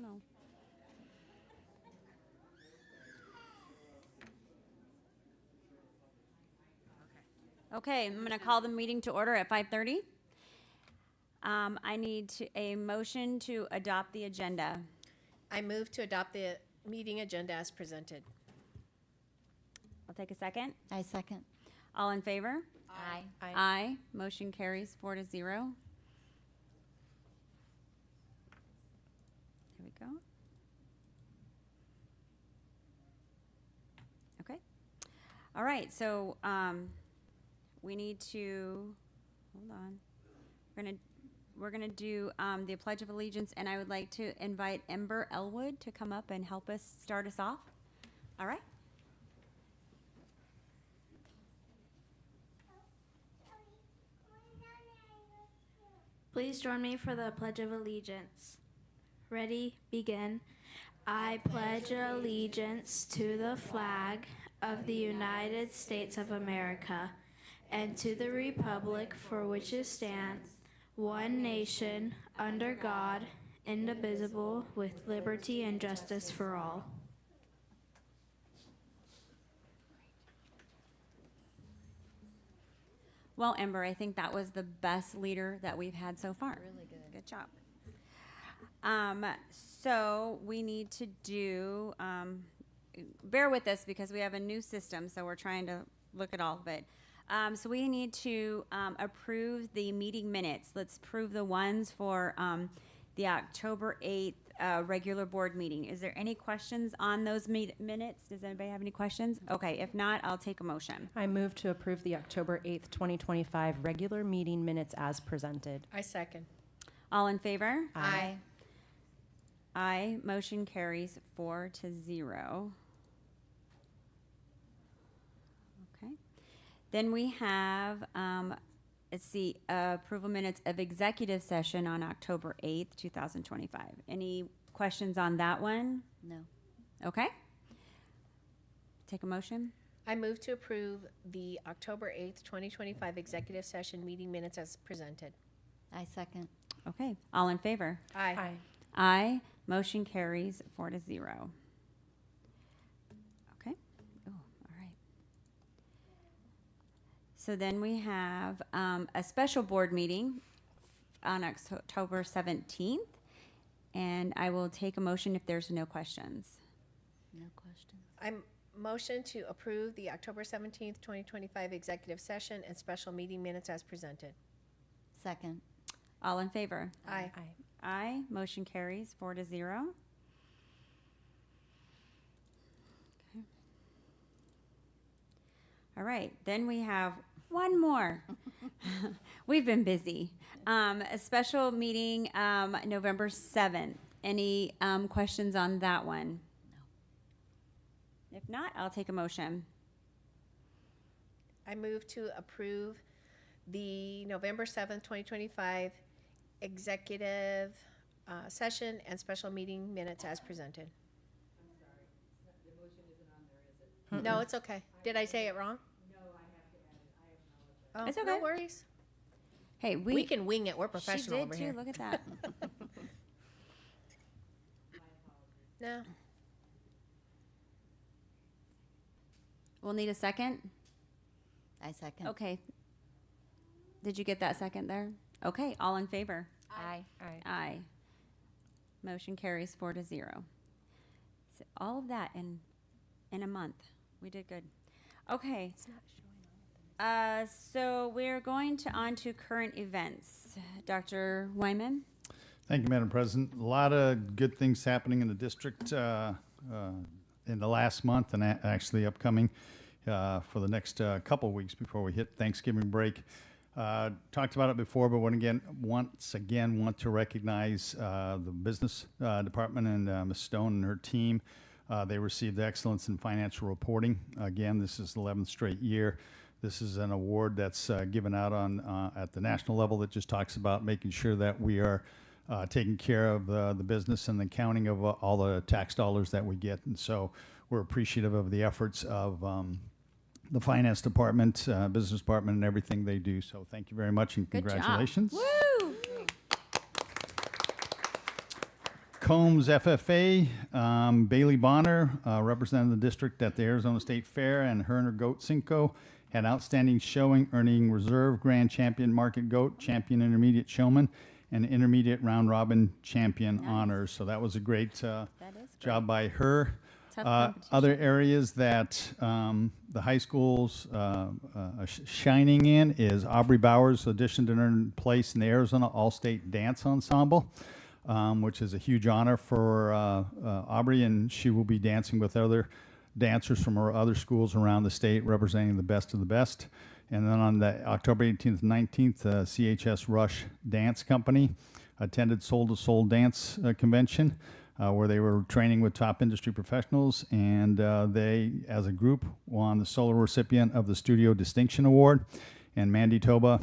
No. Okay, I'm going to call the meeting to order at 5:30. I need a motion to adopt the agenda. I move to adopt the meeting agenda as presented. I'll take a second. I second. All in favor? Aye. Aye. Motion carries 4-0. There we go. Okay. All right, so we need to, hold on. We're gonna do the Pledge of Allegiance, and I would like to invite Ember Elwood to come up and help us start us off. All right? Please join me for the Pledge of Allegiance. Ready, begin. I pledge allegiance to the flag of the United States of America and to the republic for which it stands, one nation, under God, indivisible, with liberty and justice for all. Well, Ember, I think that was the best leader that we've had so far. Really good. Good job. So we need to do, bear with us because we have a new system, so we're trying to look at all of it. So we need to approve the meeting minutes. Let's approve the ones for the October 8th regular board meeting. Is there any questions on those minutes? Does anybody have any questions? Okay, if not, I'll take a motion. I move to approve the October 8th, 2025 regular meeting minutes as presented. I second. All in favor? Aye. Aye. Motion carries 4-0. Okay. Then we have, let's see, approval minutes of executive session on October 8th, 2025. Any questions on that one? No. Okay. Take a motion. I move to approve the October 8th, 2025 executive session meeting minutes as presented. I second. Okay. All in favor? Aye. Aye. Motion carries 4-0. Okay. Oh, all right. So then we have a special board meeting on October 17th, and I will take a motion if there's no questions. No questions. I'm motion to approve the October 17th, 2025 executive session and special meeting minutes as presented. Second. All in favor? Aye. Aye. Motion carries 4-0. Okay. All right. Then we have one more. We've been busy. A special meeting November 7th. Any questions on that one? No. If not, I'll take a motion. I move to approve the November 7th, 2025 executive session and special meeting minutes as presented. I'm sorry. The motion isn't on there, is it? No, it's okay. Did I say it wrong? No, I have to add it. It's Oh, okay. no worries. Hey, We can wing it. We're professional she over did too. here. Look at that. No. We'll need a second. I second. Okay. Did you get that second there? Okay. All in favor? Aye. Aye. Motion carries 4-0. So all of that in a month. We did good. Okay. So we're going on to current events. Dr. Wyman? Thank you, Madam President. A lot of good things happening in the district in the last month and actually upcoming. for the next couple weeks before we hit Thanksgiving break. Talked about it before, but once again want to recognize the business department and Ms. Stone and her team. They received Excellence in Financial Reporting. Again, this is the 11th straight year. This is an award that's given out on at the national level that just talks about making sure that we are taking care of the business and the counting of all the tax dollars that we get. And so we're appreciative of the efforts of the finance department, business department, and everything they do. So thank you very much and Good job. congratulations. Woo! Combs FFA, Bailey Bonner, represented the district at the Arizona State Fair, and her and her goat Cinco had outstanding showing, earning reserve grand champion market goat, champion intermediate showman, and intermediate round robin champion Nice. honors. So that was a great That is job by her. Tough competition. Other areas that the high school's shining in is Aubrey Bowers' audition to earn place in the Arizona All-State Dance Ensemble, which is a huge honor for Aubrey, and she will be dancing with other dancers from her other schools around the state, representing the best of the best. And then on the October 18th and 19th, CHS Rush Dance Company attended Soul to Soul Dance Convention, where they were training with top industry professionals, and they, as a group, won the solo recipient of the Studio Distinction Award. And Mandy Toba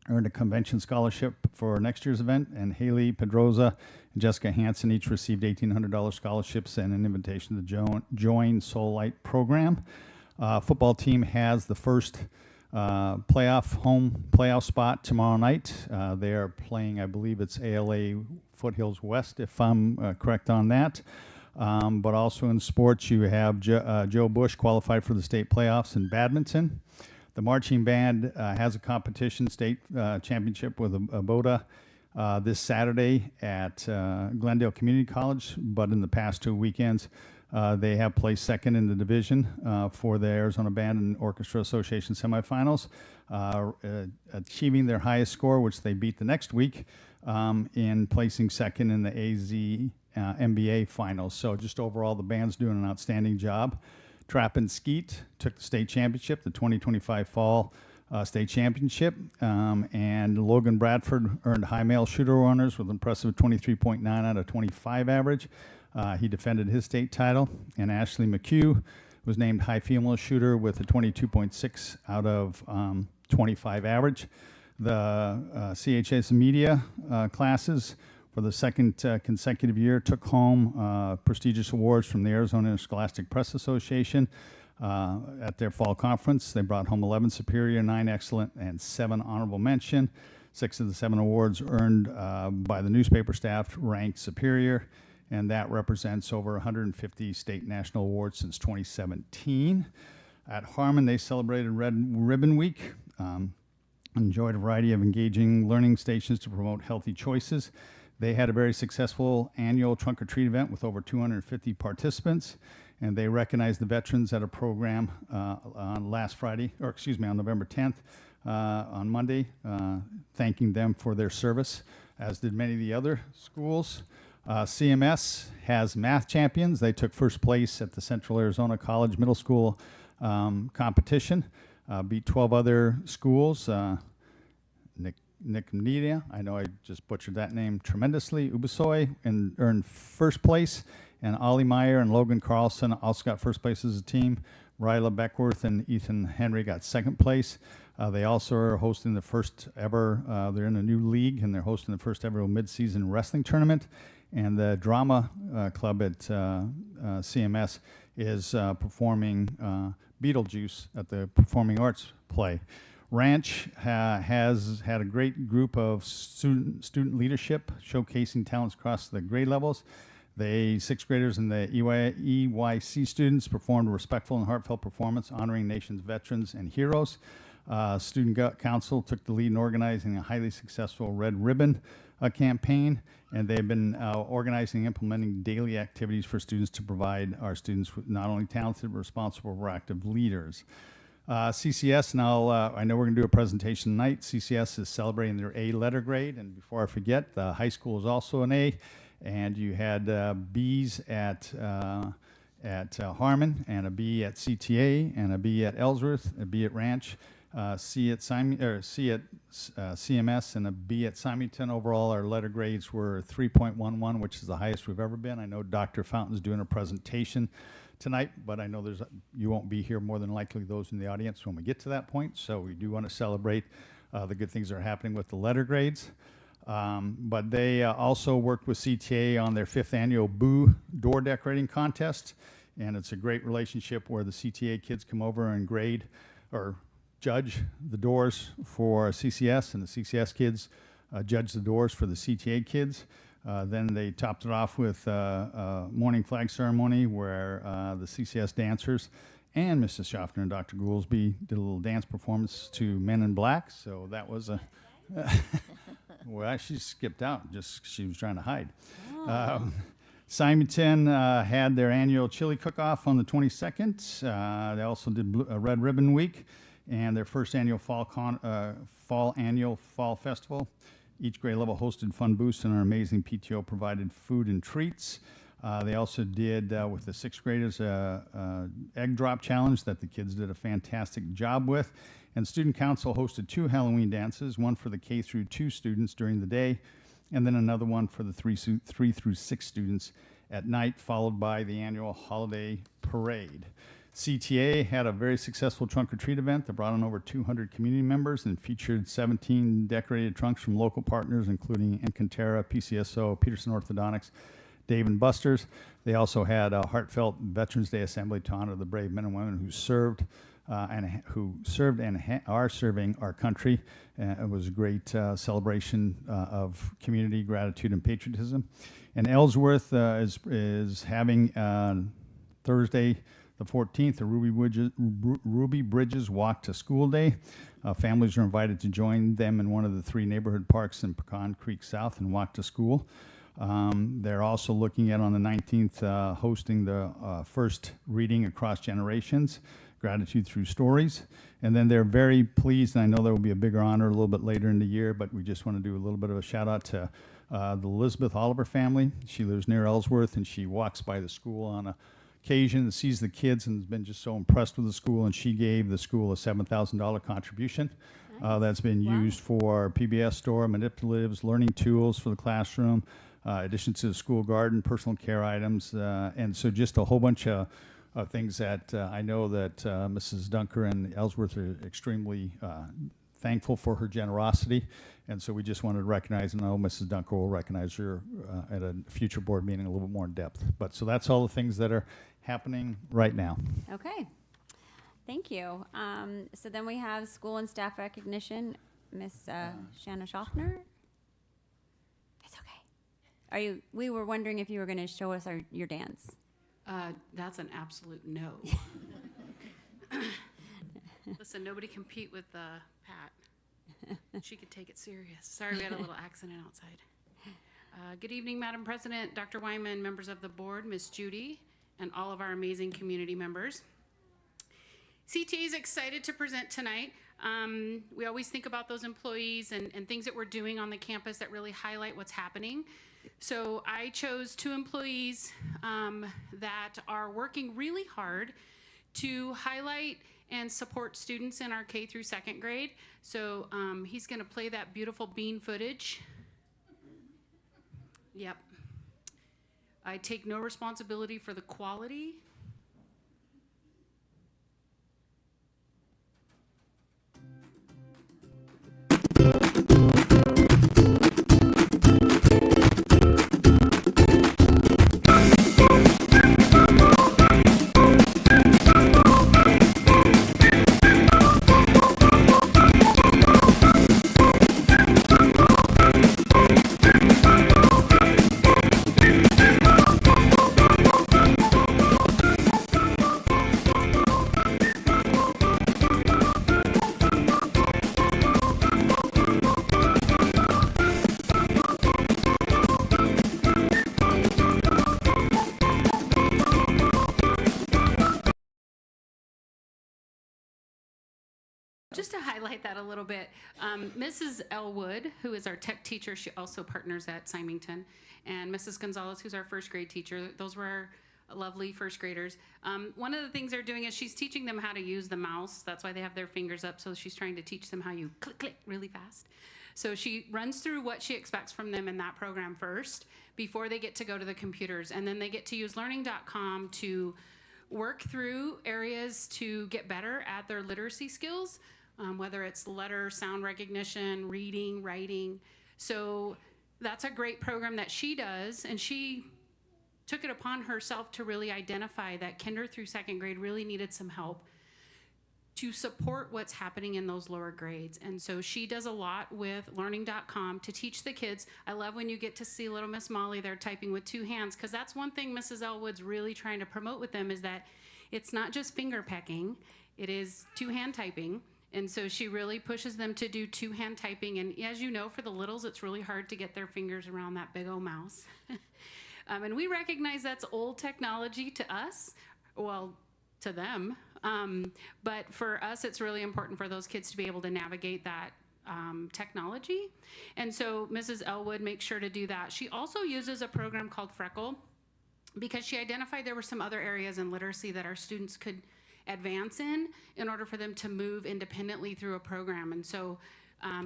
earned a convention scholarship for next year's event, and Haley Pedroza and Jessica Hansen each received $1,800 scholarships and an invitation to join Soul Light program. Football team has the first home playoff spot tomorrow night. They are playing, I believe it's ALA Foothills West, if I'm correct on that. But also in sports, you have Joe Bush qualified for the state playoffs in badminton. The marching band has a competition, state championship with Aboda this Saturday at Glendale Community College, but in the past 2 weekends, they have placed second in the division for the Arizona Band and Orchestra Association semifinals, achieving their highest score, which they beat the next week, in placing second in the AZ MBA finals. So just overall, the band's doing an outstanding job. Trap and Skeet took the state championship, the 2025 fall state championship, and Logan Bradford earned high male shooter honors with an impressive 23.9 out of 25 average. He defended his state title, and Ashley McHugh was named high female shooter with a 22.6 out of 25 average. The CHS media classes for the second consecutive year took home prestigious awards from the Arizona Scholastic Press Association at their fall conference. They brought home 11 superior, 9 excellent, and 7 honorable mention. 6 of the 7 awards earned by the newspaper staff ranked superior, and that represents over 150 state and national awards since 2017. At Harmon, they celebrated Red Ribbon Week, enjoyed a variety of engaging learning stations to promote healthy choices. They had a very successful annual trunk or treat event with over 250 participants, and they recognized the veterans at a program on November 10th, on Monday, thanking them for their service, as did many of the other schools. CMS has math champions. They took first place at the Central Arizona College Middle School competition, beat 12 other schools. Nick Media, I know I just butchered that name tremendously, Ubisoy, and earned first place. And Ollie Meyer and Logan Carlson also got first place as a team. Ryla Beckworth and Ethan Henry got second place. They also are hosting the first ever, they're in a new league, and they're hosting the first ever mid-season wrestling tournament. And the drama club at CMS is performing Beetlejuice at the Performing Arts play. Ranch has had a great group of student leadership showcasing talents across the grade levels. The 6th graders and the EYC students performed a respectful and heartfelt performance honoring nation's veterans and heroes. Student Council took the lead in organizing a highly successful Red Ribbon campaign, and they've been organizing and implementing daily activities for students to provide our students with not only talented but responsible, proactive leaders. CCS, now I know we're going to do a presentation tonight. CCS is celebrating their A letter grade, and before I forget, the high school is also an A, and you had B's at at Harmon, and a B at CTA, and a B at Ellsworth, a B at Ranch, C at CMS, and a B at Symington. Overall, our letter grades were 3.11, which is the highest we've ever been. I know Dr. Fountain's doing a presentation tonight, but I know you won't be here, more than likely those in the audience, when we get to that point. So we do want to celebrate the good things that are happening with the letter grades. But they also worked with CTA on their 5th annual Boo door decorating contest. And it's a great relationship where the CTA kids come over and grade or judge the doors for CCS, and the CCS kids judge the doors for the CTA kids. Then they topped it off with a morning flag ceremony where the CCS dancers and Mrs. Schaffner and Dr. Goolsby did a little dance performance to Men in Black. So that was a... Well, she skipped out. She was trying to hide. Symington had their annual chili cook-off on the 22nd. They also did a Red Ribbon Week and their first annual fall festival. Each grade level hosted fun booths, and our amazing PTO provided food and treats. They also did, with the 6th graders, egg drop challenge that the kids did a fantastic job with. And Student Council hosted 2 Halloween dances, one for the K through 2 students during the day, and then another one for the 3 through 6 students at night, followed by the annual holiday parade. CTA had a very successful trunk or treat event that brought in over 200 community members and featured 17 decorated trunks from local partners, including Encantera, PCSO, Peterson Orthodontics, Dave & Buster's. They also had a heartfelt Veterans Day assembly to honor the brave men and women who served and are serving our country. It was a great celebration of community, gratitude, and patriotism. And Ellsworth is having Thursday, the 14th, the Ruby Bridges Walk to School Day. Families are invited to join them in one of the 3 neighborhood parks in Pecan Creek South and walk to school. They're also looking at, on the 19th, hosting the first reading across generations, Gratitude Through Stories. And then they're very pleased, and I know there will be a bigger honor a little bit later in the year, but we just want to do a little bit of a shout out to the Elizabeth Oliver family. She lives near Ellsworth, and she walks by the school on occasion and sees the kids and has been just so impressed with the school, and she gave the school a $7,000 contribution. That's been used for PBS store, manipulatives, learning tools for the classroom, additions to the school garden, personal care items, and so just a whole bunch of things that I know that Mrs. Dunker and Ellsworth are extremely thankful for her generosity, and so we just wanted to recognize, and I know Mrs. Dunker will recognize her at a future board meeting a little bit more in depth. But so that's all the things that are happening right now. Okay, thank you. So then we have school and staff recognition. Miss Shanna Schaffner. It's okay. We were wondering if you were going to show us your dance. That's an absolute no. Listen, nobody compete with Pat. She could take it serious. Sorry, we had a little accident outside. Good evening, Madam President, Dr. Wyman, members of the board, Miss Judy, and all of our amazing community members. CTA is excited to present tonight. We always think about those employees and things that we're doing on the campus that really highlight what's happening. So I chose 2 employees that are working really hard to highlight and support students in our K through 2nd grade. So he's gonna play that beautiful bean footage. Yep. I take no responsibility for the quality. Just to highlight that a little bit, Mrs. Elwood, who is our tech teacher, she also partners at Symington, and Mrs. Gonzalez, who's our 1st grade teacher. Those were our lovely first graders. One of the things they're doing is she's teaching them how to use the mouse. That's why they have their fingers up. So she's trying to teach them how you click, click really fast. So she runs through what she expects from them in that program first before they get to go to the computers. And then they get to use learning.com to work through areas to get better at their literacy skills, whether it's letter, sound recognition, reading, writing. So that's a great program that she does. And she took it upon herself to really identify that kinder through second grade really needed some help to support what's happening in those lower grades. And so she does a lot with learning.com to teach the kids. I love when you get to see little Miss Molly there typing with two hands, because that's one thing Mrs. Elwood's really trying to promote with them, is that it's not just finger pecking, it is two-hand typing. And so she really pushes them to do two-hand typing. And as you know, for the littles, it's really hard to get their fingers around that big old mouse. And we recognize that's old technology to us, well, to them. But for us, it's really important for those kids to be able to navigate that technology. And so Mrs. Elwood makes sure to do that. She also uses a program called Freckle, because she identified there were some other areas in literacy that our students could advance in order for them to move independently through a program. And so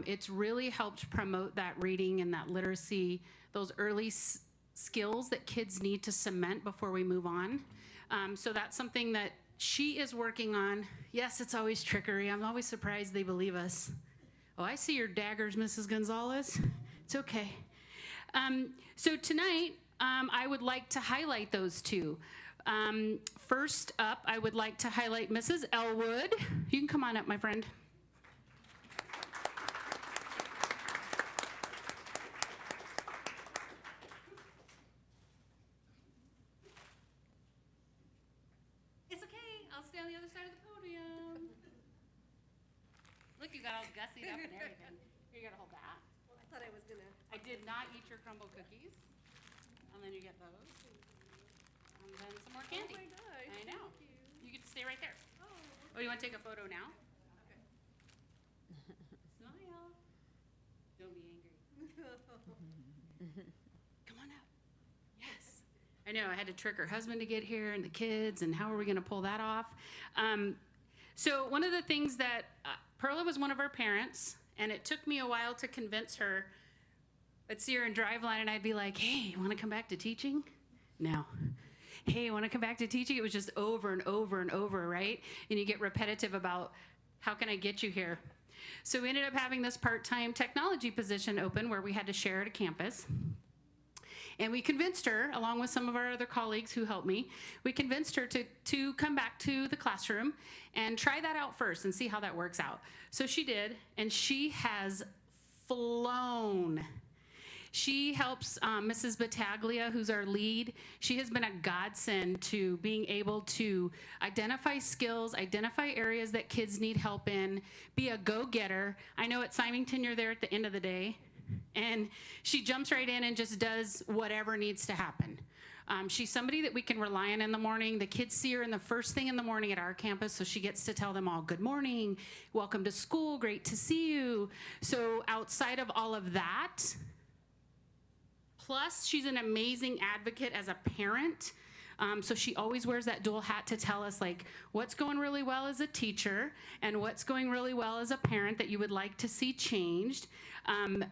it's really helped promote that reading and that literacy, those early skills that kids need to cement before we move on. So that's something that she is working on. Yes, it's always trickery. I'm always surprised they believe us. Oh, I see your daggers, Mrs. Gonzalez. It's okay. So tonight, I would like to highlight those two. First up, I would like to highlight Mrs. Elwood. You can come on up, my friend. It's okay. I'll stay on the other side of the podium. Look, you got all gussied up and everything. Here, you gotta hold that. Well, I thought I was gonna. I did not eat your crumble cookies. And then you get those. And then some more candy. Oh my gosh, I know. thank You get to stay right there. Oh, you want to take a photo now? Okay. Smile. Don't be angry. Come on up. Yes. I know, I had to trick her husband to get here and the kids, and how are we going to pull that off? So one of the things that, Perla was one of our parents, and it took me a while to convince her. I'd see her in Driveline, and I'd be like, hey, you want to come back to teaching? No. Hey, you want to come back to teaching? It was just over and over and over, right? And you get repetitive about, how can I get you here? So we ended up having this part-time technology position open where we had to share at a campus. And we convinced her, along with some of our other colleagues who helped me, we convinced her to come back to the classroom and try that out first and see how that works out. So she did, and she has flown. She helps Mrs. Battaglia, who's our lead. She has been a godsend to being able to identify skills, identify areas that kids need help in, be a go-getter. I know at Symington you're there at the end of the day, and she jumps right in and just does whatever needs to happen. She's somebody that we can rely on in the morning. The kids see her in the first thing in the morning at our campus, so she gets to tell them all, good morning, welcome to school, great to see you. So outside of all of that, plus, she's an amazing advocate as a parent. So she always wears that dual hat to tell us, like, what's going really well as a teacher and what's going really well as a parent that you would like to see changed.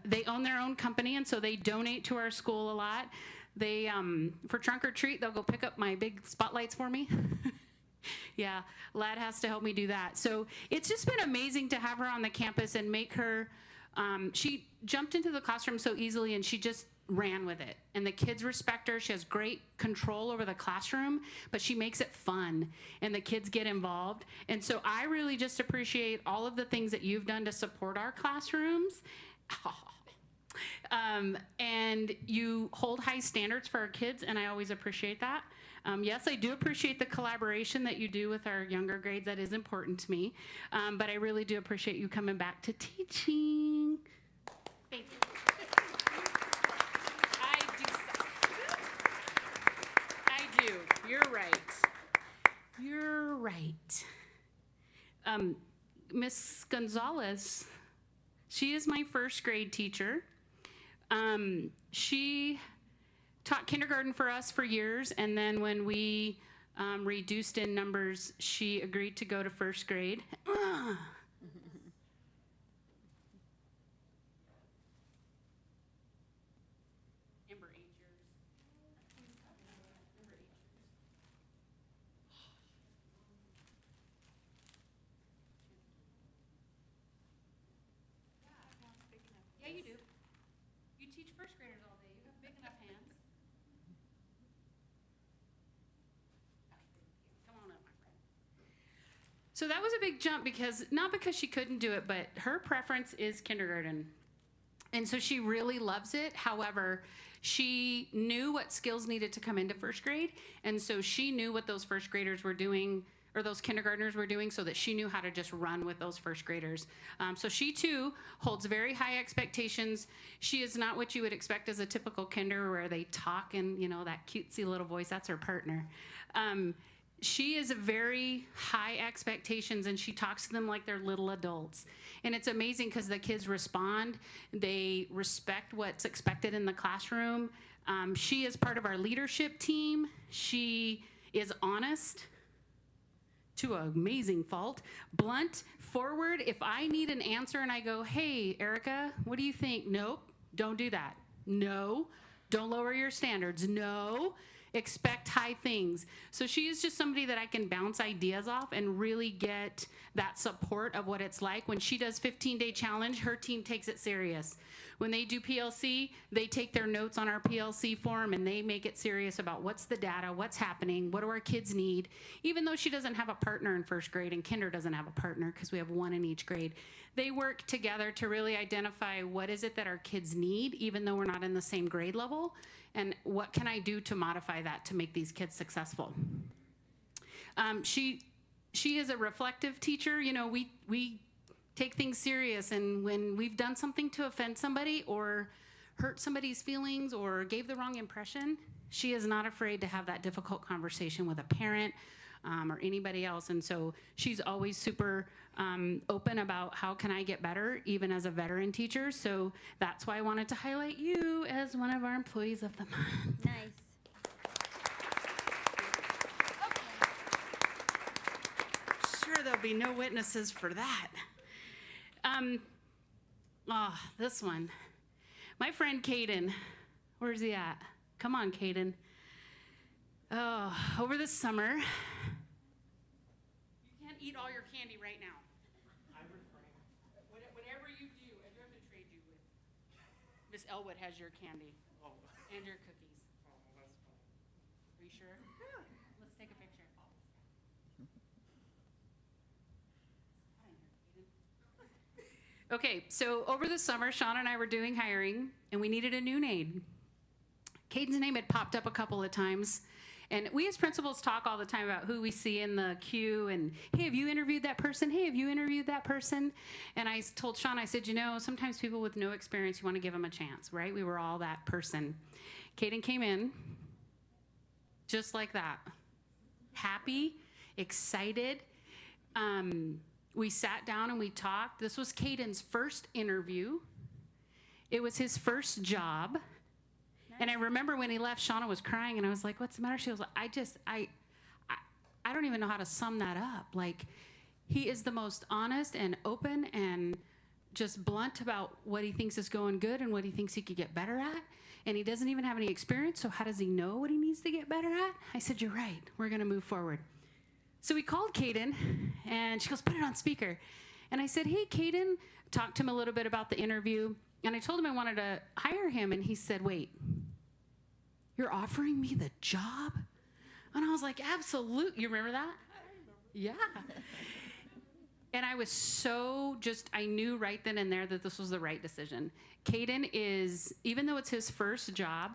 They own their own company, and so they donate to our school a lot. They, for trunk or treat, they'll go pick up my big spotlights for me. Yeah, Lad has to help me do that. So it's just been amazing to have her on the campus and make her, she jumped into the classroom so easily, and she just ran with it. And the kids respect her. She has great control over the classroom, but she makes it fun, and the kids get involved. And so I really just appreciate all of the things that you've done to support our classrooms. And you hold high standards for our kids, and I always appreciate that. Yes, I do appreciate the collaboration that you do with our younger grades. That is important to me. But I really do appreciate you coming back to teaching. Thank you. I do. You're right. You're right. Miss Gonzalez, she is my first grade teacher. She taught kindergarten for us for years, and then when we reduced in numbers, she agreed to go to first grade. Amber, 8 years. Yeah, you do. You teach first graders all day. You have big enough hands. Come on up, my friend. So that was a big jump because, not because she couldn't do it, but her preference is kindergarten. And so she really loves it. However, she knew what skills needed to come into first grade. And so she knew what those first graders were doing, or those kindergartners were doing, so that she knew how to just run with those first graders. So she too holds very high expectations. She is not what you would expect as a typical kinder where they talk in, you know, that cutesy little voice. That's her partner. She is very high expectations, and she talks to them like they're little adults. And it's amazing because the kids respond. They respect what's expected in the classroom. She is part of our leadership team. She is honest to an amazing fault, blunt, forward. If I need an answer and I go, hey, Erica, what do you think? Nope, don't do that. No, don't lower your standards. No, expect high things. So she is just somebody that I can bounce ideas off and really get that support of what it's like. When she does 15-day challenge, her team takes it serious. When they do PLC, they take their notes on our PLC form and they make it serious about what's the data, what's happening, what do our kids need. Even though she doesn't have a partner in first grade and kinder doesn't have a partner because we have one in each grade, they work together to really identify what is it that our kids need, even though we're not in the same grade level, and what can I do to modify that to make these kids successful. She is a reflective teacher. You know, we take things serious, and when we've done something to offend somebody or hurt somebody's feelings or gave the wrong impression, she is not afraid to have that difficult conversation with a parent or anybody else. And so she's always super open about how can I get better, even as a veteran teacher. So that's why I wanted to highlight you as one of our employees of the month. Nice. Sure, there'll be no witnesses for that. This one. My friend Caden. Where's he at? Come on, Caden. Oh, over the summer. You can't eat all your candy right now. I refrain. Whatever you do, I do have to trade you with. Miss Elwood has your candy. Oh. And your cookies. Oh, well, that's fine. Are you sure? Yeah. Let's take a picture. Okay, so over the summer, Sean and I were doing hiring, and we needed a new name. Caden's name had popped up a couple of times, and we as principals talk all the time about who we see in the queue, and, hey, have you interviewed that person? Hey, have you interviewed that person? And I told Sean, I said, you know, sometimes people with no experience, you want to give them a chance, right? We were all that person. Caden came in just like that. Happy, excited. We sat down and we talked. This was Caden's first interview. It was his first job. Nice. And I remember when he left, Shauna was crying, and I was like, what's the matter? She was like, I don't even know how to sum that up. Like, he is the most honest and open and just blunt about what he thinks is going good and what he thinks he could get better at. And he doesn't even have any experience, so how does he know what he needs to get better at? I said, you're right. We're going to move forward. So we called Caden, and she goes, put it on speaker. And I said, hey, Caden, talked to him a little bit about the interview, and I told him I wanted to hire him, and he said, wait, you're offering me the job? And I was like, absolutely. You remember that? I remember. Yeah. And I was so I knew right then and there that this was the right decision. Caden is, even though it's his first job,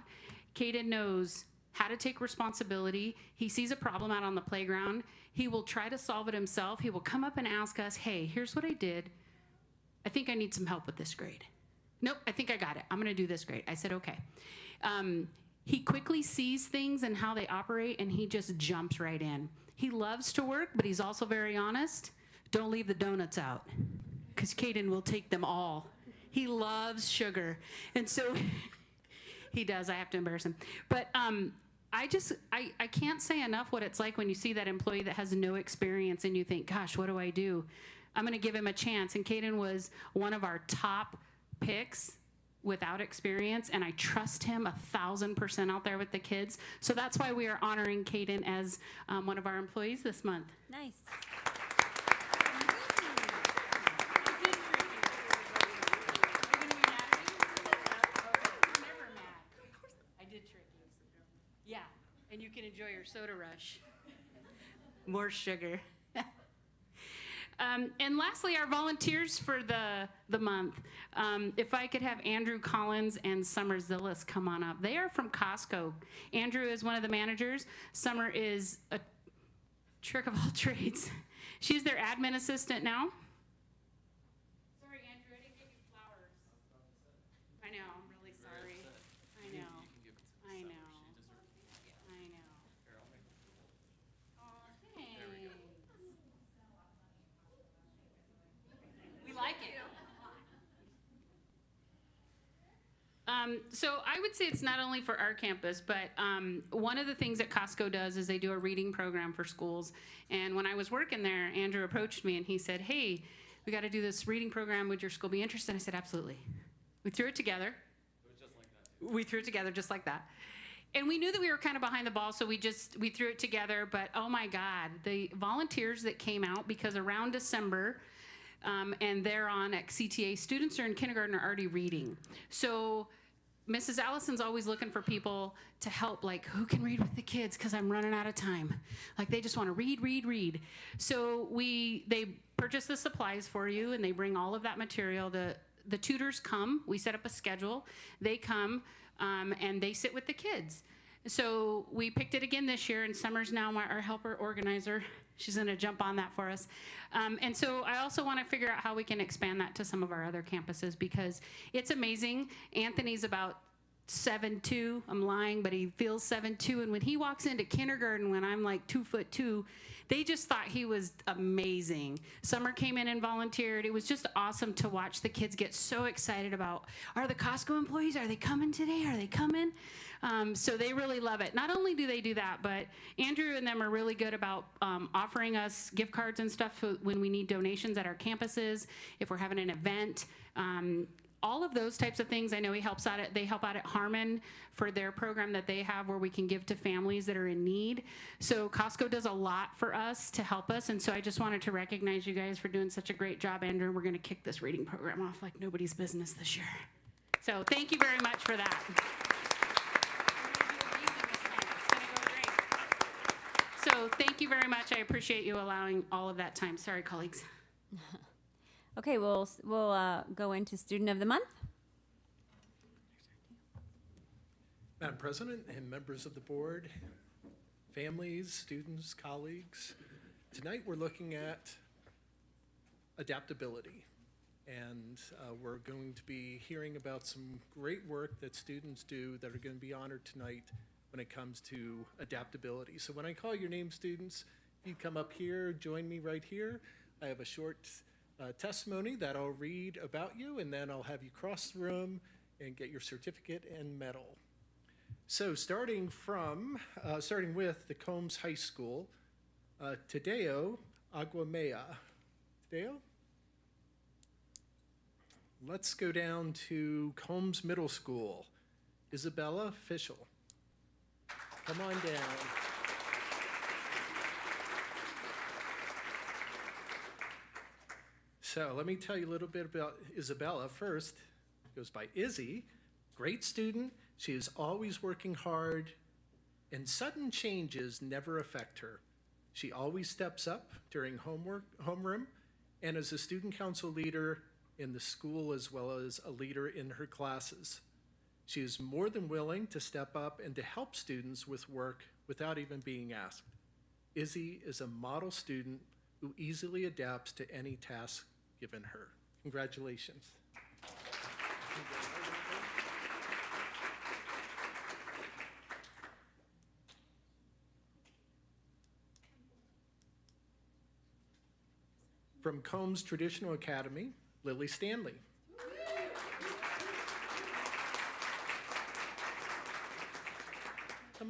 Caden knows how to take responsibility. He sees a problem out on the playground. He will try to solve it himself. He will come up and ask us, hey, here's what I did. I think I need some help with this grade. Nope, I think I got it. I'm gonna do this grade. I said, okay. He quickly sees things and how they operate, and he just jumps right in. He loves to work, but he's also very honest. Don't leave the donuts out, because Caden will take them all. He loves sugar. And so He does. I have to embarrass him. But I can't say enough what it's like when you see that employee that has no experience and you think, gosh, what do I do? I'm going to give him a chance. And Caden was one of our top picks without experience, and I trust him 1,000% out there with the kids. So that's why we are honoring Caden as one of our employees this month. Nice. I did trick you. Yeah, and you can enjoy your soda rush. More sugar. And lastly, our volunteers for the month. If I could have Andrew Collins and Summer Zillis come on up. They are from Costco. Andrew is one of the managers. Summer is a trick of all trades. She's their admin assistant now. Sorry, Andrew, I didn't give you flowers. I know, I'm really sorry. I know. I know. I know. Oh, thanks. We like it. So I would say it's not only for our campus, but one of the things that Costco does is they do a reading program for schools. And when I was working there, Andrew approached me and he said, hey, we got to do this reading program. Would your school be interested? I said, absolutely. We threw it together. We threw it together just like that. And we knew that we were kind of behind the ball, so we threw it together. But oh my God, the volunteers that came out, because around December, and they're on at CTA, students are in kindergarten are already reading. So Mrs. Allison's always looking for people to help, like, who can read with the kids, because I'm running out of time. Like, they just want to read, read, read. So they purchase the supplies for you, and they bring all of that material. The tutors come, we set up a schedule, they come, and they sit with the kids. So we picked it again this year, and Summer's now our helper organizer. She's gonna jump on that for us. And so I also wanna figure out how we can expand that to some of our other campuses, because it's amazing. Anthony's about 7'2", I'm lying, but he feels 7'2", and when he walks into kindergarten when I'm like 2'2", they just thought he was amazing. Summer came in and volunteered. It was just awesome to watch the kids get so excited about, are the Costco employees, are they coming today? Are they coming? So they really love it. Not only do they do that, but Andrew and them are really good about offering us gift cards and stuff when we need donations at our campuses, if we're having an event. All of those types of things. I know they help out at Harmon for their program that they have where we can give to families that are in need. So Costco does a lot for us to help us, and so I just wanted to recognize you guys for doing such a great job, Andrew. We're gonna kick this reading program off like nobody's business this year. So thank you very much for that. So thank you very much. I appreciate you allowing all of that time. Sorry, colleagues. Okay, we'll go into Student of the Month. Madam President and members of the board, families, students, colleagues, tonight we're looking at adaptability. And we're going to be hearing about some great work that students do that are going to be honored tonight when it comes to adaptability. So when I call your name, students, if you come up here, join me right here. I have a short testimony that I'll read about you, and then I'll have you cross the room and get your certificate and medal. So starting with the Combs High School, Tadeo Aguamea. Tadeo? Let's go down to Combs Middle School, Isabella Fischel. Come on down. So let me tell you a little bit about Isabella first. Goes by Izzy, great student. She is always working hard, and sudden changes never affect her. She always steps up during homeroom, and as a student council leader in the school as well as a leader in her classes. She is more than willing to step up and to help students with work without even being asked. Izzy is a model student who easily adapts to any task given her. Congratulations. From Combs Traditional Academy, Lily Stanley.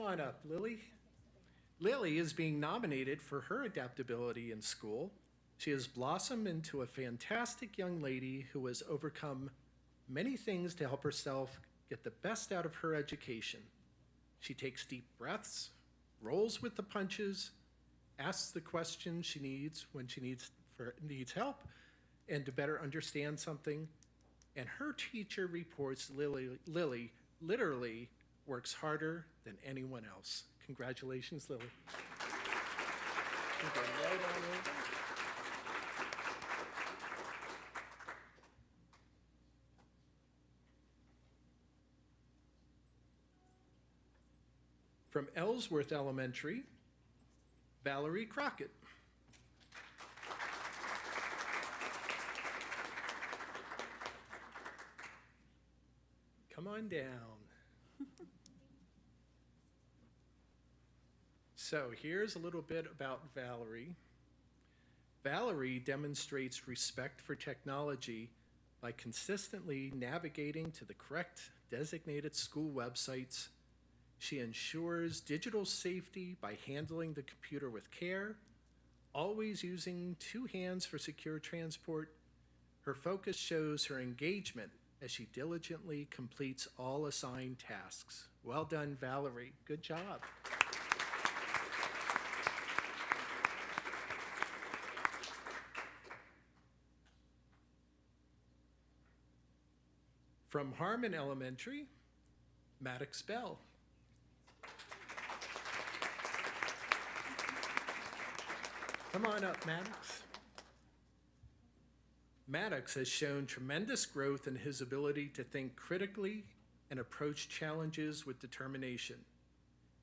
come on up, Lily. Lily is being nominated for her adaptability in school. She has blossomed into a fantastic young lady who has overcome many things to help herself get the best out of her education. She takes deep breaths, rolls with the punches, asks the questions she needs when she needs help and to better understand something. And her teacher reports Lily literally works harder than anyone else. Congratulations, Lily. You go right on over. From Ellsworth Elementary, Valerie Crockett. Come on down. So here's a little bit about Valerie. Valerie demonstrates respect for technology by consistently navigating to the correct designated school websites. She ensures digital safety by handling the computer with care, always using 2 hands for secure transport. Her focus shows her engagement as she diligently completes all assigned tasks. Well done, Valerie. Good job. From Harmon Elementary, Maddox Bell. Come on up, Maddox. Maddox has shown tremendous growth in his ability to think critically and approach challenges with determination.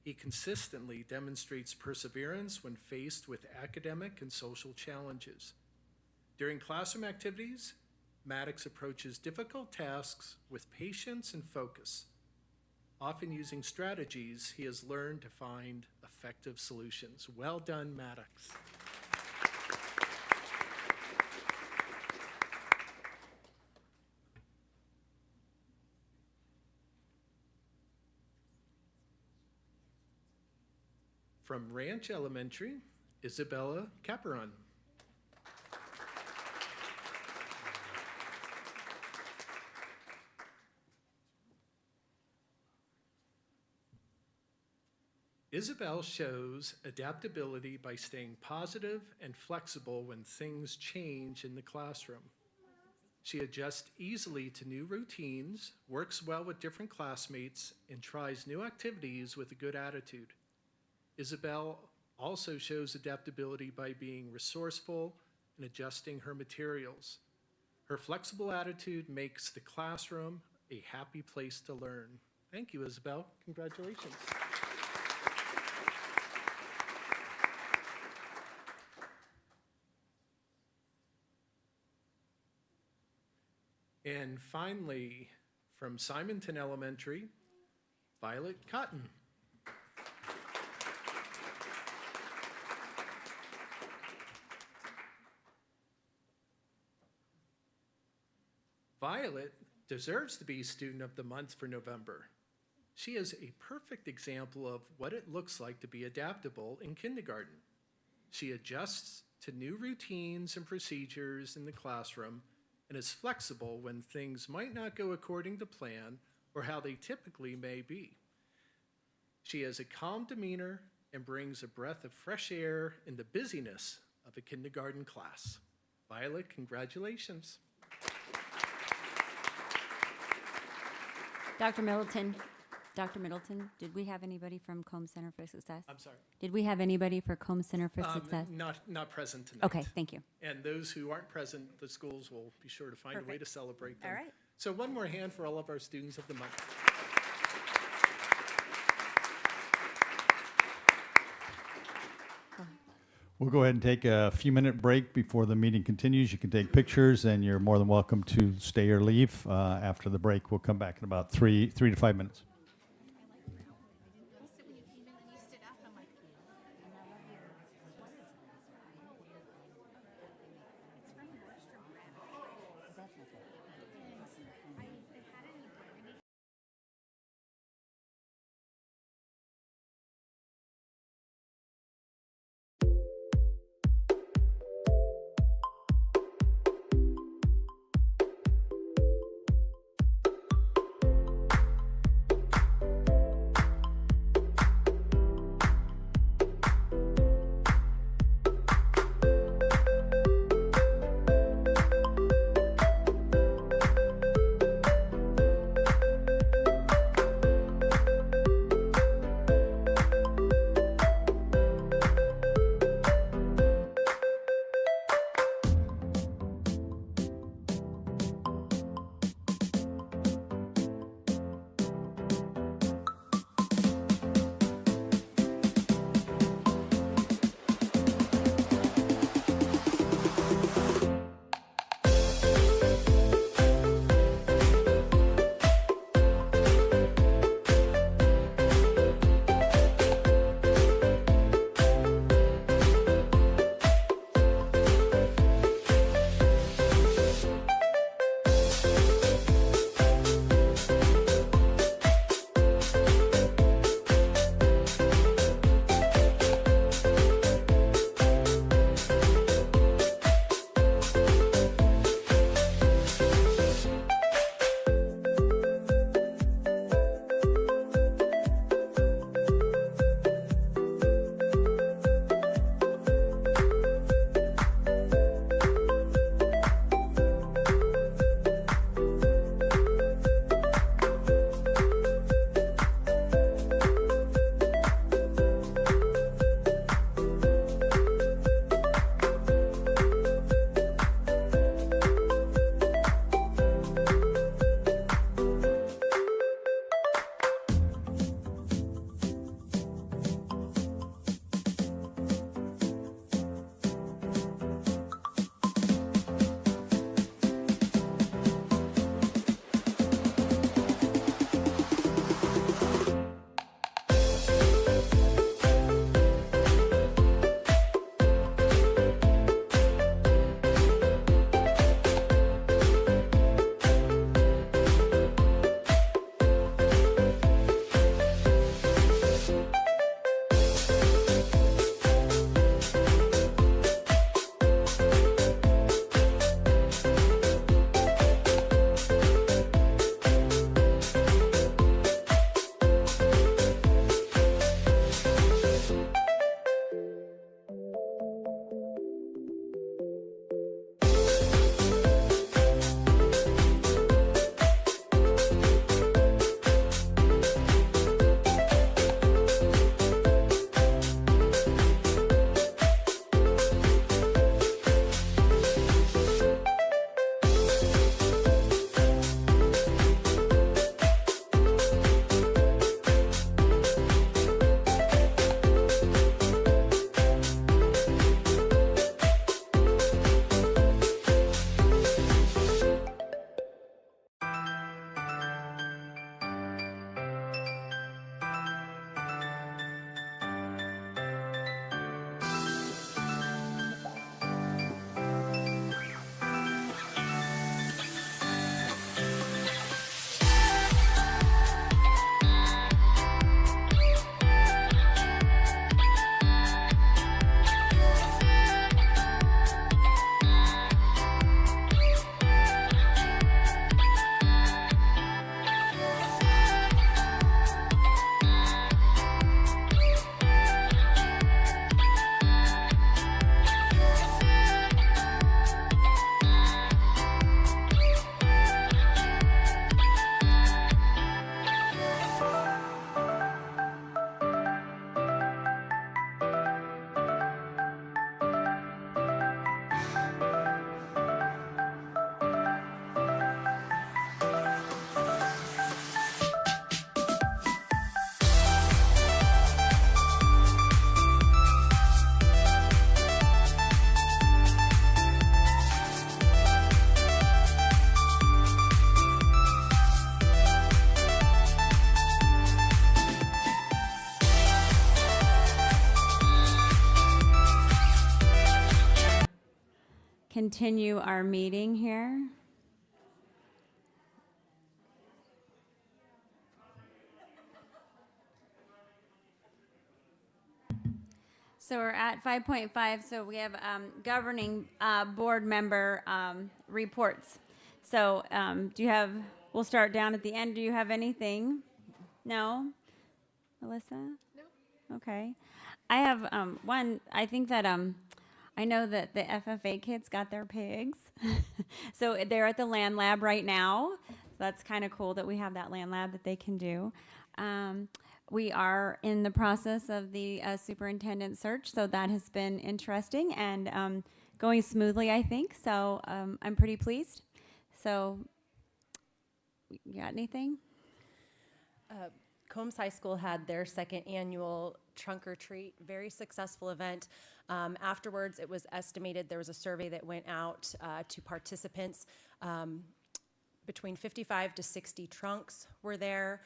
He consistently demonstrates perseverance when faced with academic and social challenges. During classroom activities, Maddox approaches difficult tasks with patience and focus. Often using strategies, he has learned to find effective solutions. Well done, Maddox. From Ranch Elementary, Isabella Caperon. Isabel shows adaptability by staying positive and flexible when things change in the classroom. She adjusts easily to new routines, works well with different classmates, and tries new activities with a good attitude. Isabel also shows adaptability by being resourceful and adjusting her materials. Her flexible attitude makes the classroom a happy place to learn. Thank you, Isabel. Congratulations. And finally, from Simonton Elementary, Violet Cotton. Violet deserves to be Student of the Month for November. She is a perfect example of what it looks like to be adaptable in kindergarten. She adjusts to new routines and procedures in the classroom and is flexible when things might not go according to plan or how they typically may be. She has a calm demeanor and brings a breath of fresh air in the busyness of a kindergarten class. Violet, congratulations. Dr. Middleton, did we have anybody from Combs Center for Success? I'm sorry. Did we have anybody for Combs Center for Success? Not present tonight. Okay, thank you. And those who aren't present, the schools will be sure to find a way Perfect. to celebrate them. All right. So one more hand for all of our Students of the Month. We'll go ahead and take a few-minute break before the meeting continues. You can take pictures, and you're more than welcome to stay or leave. After the break, we'll come back in about 3 to 5 minutes. continue our meeting here. So we're at 5.5, so we have governing board member reports. So do you have, we'll start down at the end. Do you have anything? No? Melissa? No. Okay. I have one, I think that I know that the FFA kids got their pigs. So they're at the land lab right now. That's kind of cool that we have that land lab that they can do. We are in the process of the superintendent search, so that has been interesting and going smoothly, I think. So I'm pretty pleased. So, you got anything? Combs High School had their second annual trunk or treat, very successful event. Afterwards, it was estimated, there was a survey that went out to participants. Between 55 to 60 trunks were there.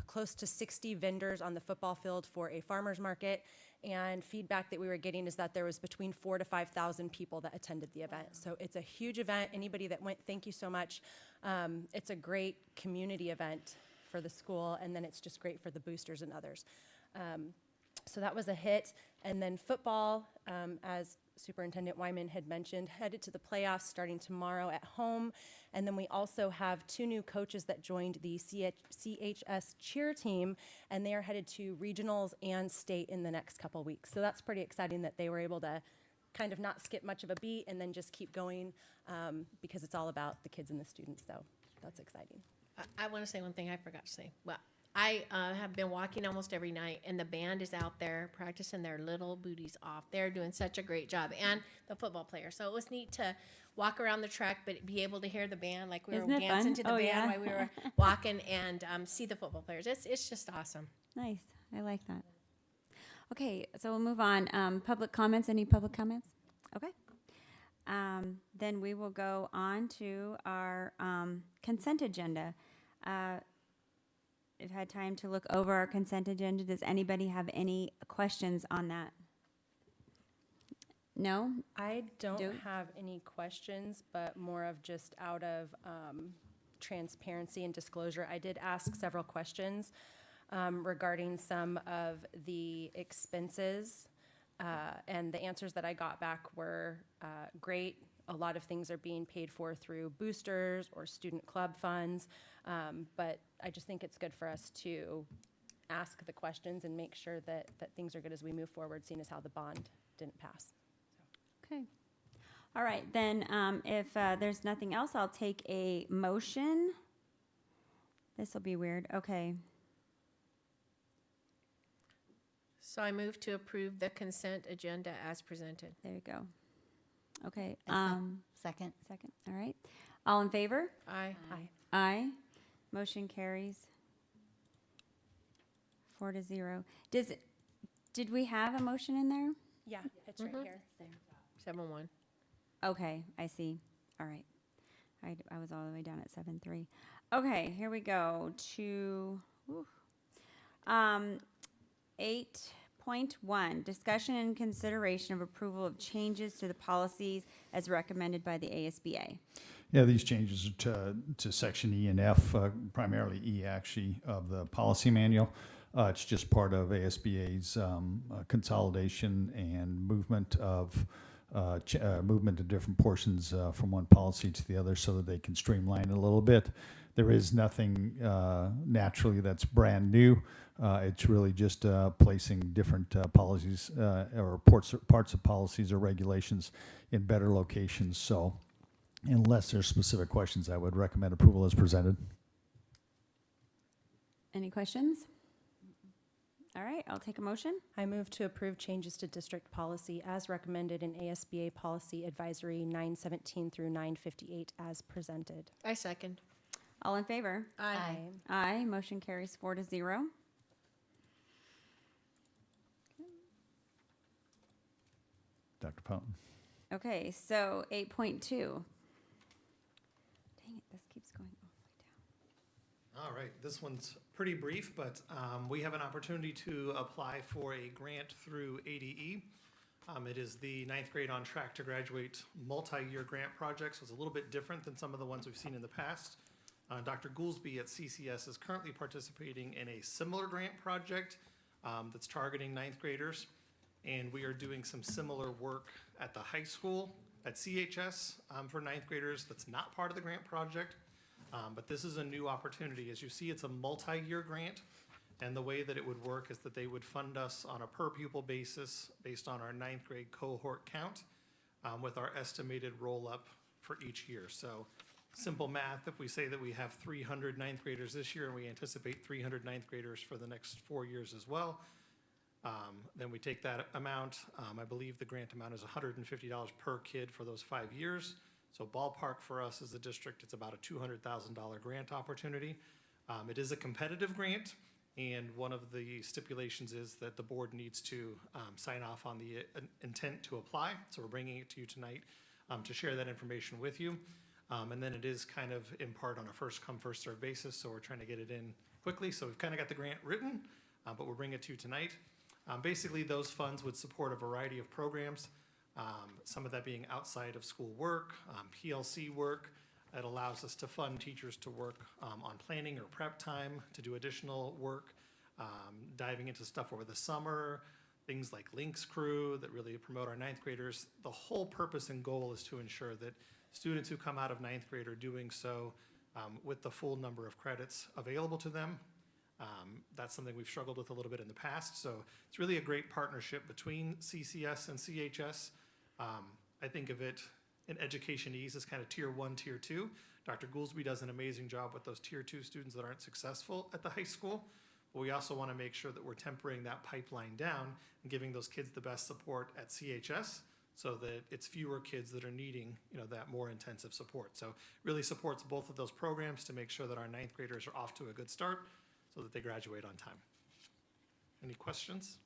Close to 60 vendors on the football field for a farmer's market, and feedback that we were getting is that there was between 4,000 to 5,000 people that attended the event. So it's a huge event. Anybody that went, thank you so much. It's a great community event for the school, and then it's just great for the boosters and others. So that was a hit. And then football, as Superintendent Wyman had mentioned, headed to the playoffs starting tomorrow at home. And then we also have 2 new coaches that joined the CHS cheer team, and they are headed to regionals and state in the next couple weeks. So that's pretty exciting that they were able to kind of not skip much of a beat and then just keep going because it's all about the kids and the students. So that's exciting. I want to say one thing I forgot to say. Well, I have been walking almost every night, and the band is out there practicing their little booties off. They're doing such a great job, and the football player. So it was neat to walk around the track, but be able to hear the band like we Isn't were it dancing fun? to the Oh, band yeah. while we were walking and see the football players. It's just awesome. Nice. I like that. Okay, so we'll move on. Public comments. Any public comments? Okay. Then we will go on to our consent agenda. I've had time to look over our consent agenda. Does anybody have any questions on that? No? I don't Do- have any questions, but more of just out of transparency and disclosure. I did ask several questions regarding some of the expenses, and the answers that I got back were great. A lot of things are being paid for through boosters or student club funds, but I just think it's good for us to ask the questions and make sure that things are good as we move forward, seeing as how the bond didn't pass. Okay. All right, then if there's nothing else, I'll take a motion. This will be weird. Okay. So I move to approve the consent agenda as presented. There you go. Okay. Second. Second. All right. All in favor? Aye. Aye. Aye. Motion carries 4-0. Did we have a motion in there? Yeah, it's right here. 7-1. Okay, I see. All right. I was all the way down at 7-3. Okay, here we go to 8.1, discussion and consideration of approval of changes to the policies as recommended by the ASBA. Yeah, these changes are to section E and F, primarily E actually, of the policy manual. It's just part of ASBA's consolidation and movement of movement of different portions from one policy to the other so that they can streamline it a little bit. There is nothing naturally that's brand new. It's really just placing different policies or parts of policies or regulations in better locations. So unless there's specific questions, I would recommend approval as presented. Any questions? All right, I'll take a motion. I move to approve changes to district policy as recommended in ASBA Policy Advisory 917 through 958 as presented. I second. All in favor? Aye. Aye, motion carries 4-0. Dr. Fountain. Okay, so 8.2. Dang it, this keeps going all the way down. All right, this one's pretty brief, but we have an opportunity to apply for a grant through ADE It is the ninth grade on track to graduate multi-year grant project, so it's a little bit different than some of the ones we've seen in the past. Dr. Goolsby at CCS is currently participating in a similar grant project that's targeting ninth graders. And we are doing some similar work at the high school at CHS for ninth graders. That's not part of the grant project, but this is a new opportunity. As you see, it's a multi-year grant. And the way that it would work is that they would fund us on a per pupil basis based on our ninth grade cohort count with our estimated roll-up for each year. So simple math, if we say that we have 300 ninth graders this year and we anticipate 300 ninth graders for the next 4 years as well, then we take that amount. I believe the grant amount is $150 per kid for those 5 years. So ballpark for us as a district, it's about a $200,000 grant opportunity. It is a competitive grant. And one of the stipulations is that the board needs to sign off on the intent to apply. So we're bringing it to you tonight to share that information with you. And then it is kind of in part on a first come, first served basis. So we're trying to get it in quickly. So we've kind of got the grant written, but we're bringing it to you tonight. Basically, those funds would support a variety of programs, some of that being outside of school work, PLC work. It allows us to fund teachers to work on planning or prep time, to do additional work, diving into stuff over the summer, things like Links Crew that really promote our ninth graders. The whole purpose and goal is to ensure that students who come out of ninth grade are doing so with the full number of credits available to them. That's something we've struggled with a little bit in the past. So it's really a great partnership between CCS and CHS. I think of it in Education Ease as kind of tier 1, tier 2. Dr. Goolsby does an amazing job with those tier 2 students that aren't successful at the high school. But we also want to make sure that we're tempering that pipeline down and giving those kids the best support at CHS so that it's fewer kids that are needing, that more intensive support. So really supports both of those programs to make sure that our ninth graders are off to a good start so that they graduate on time. Any questions?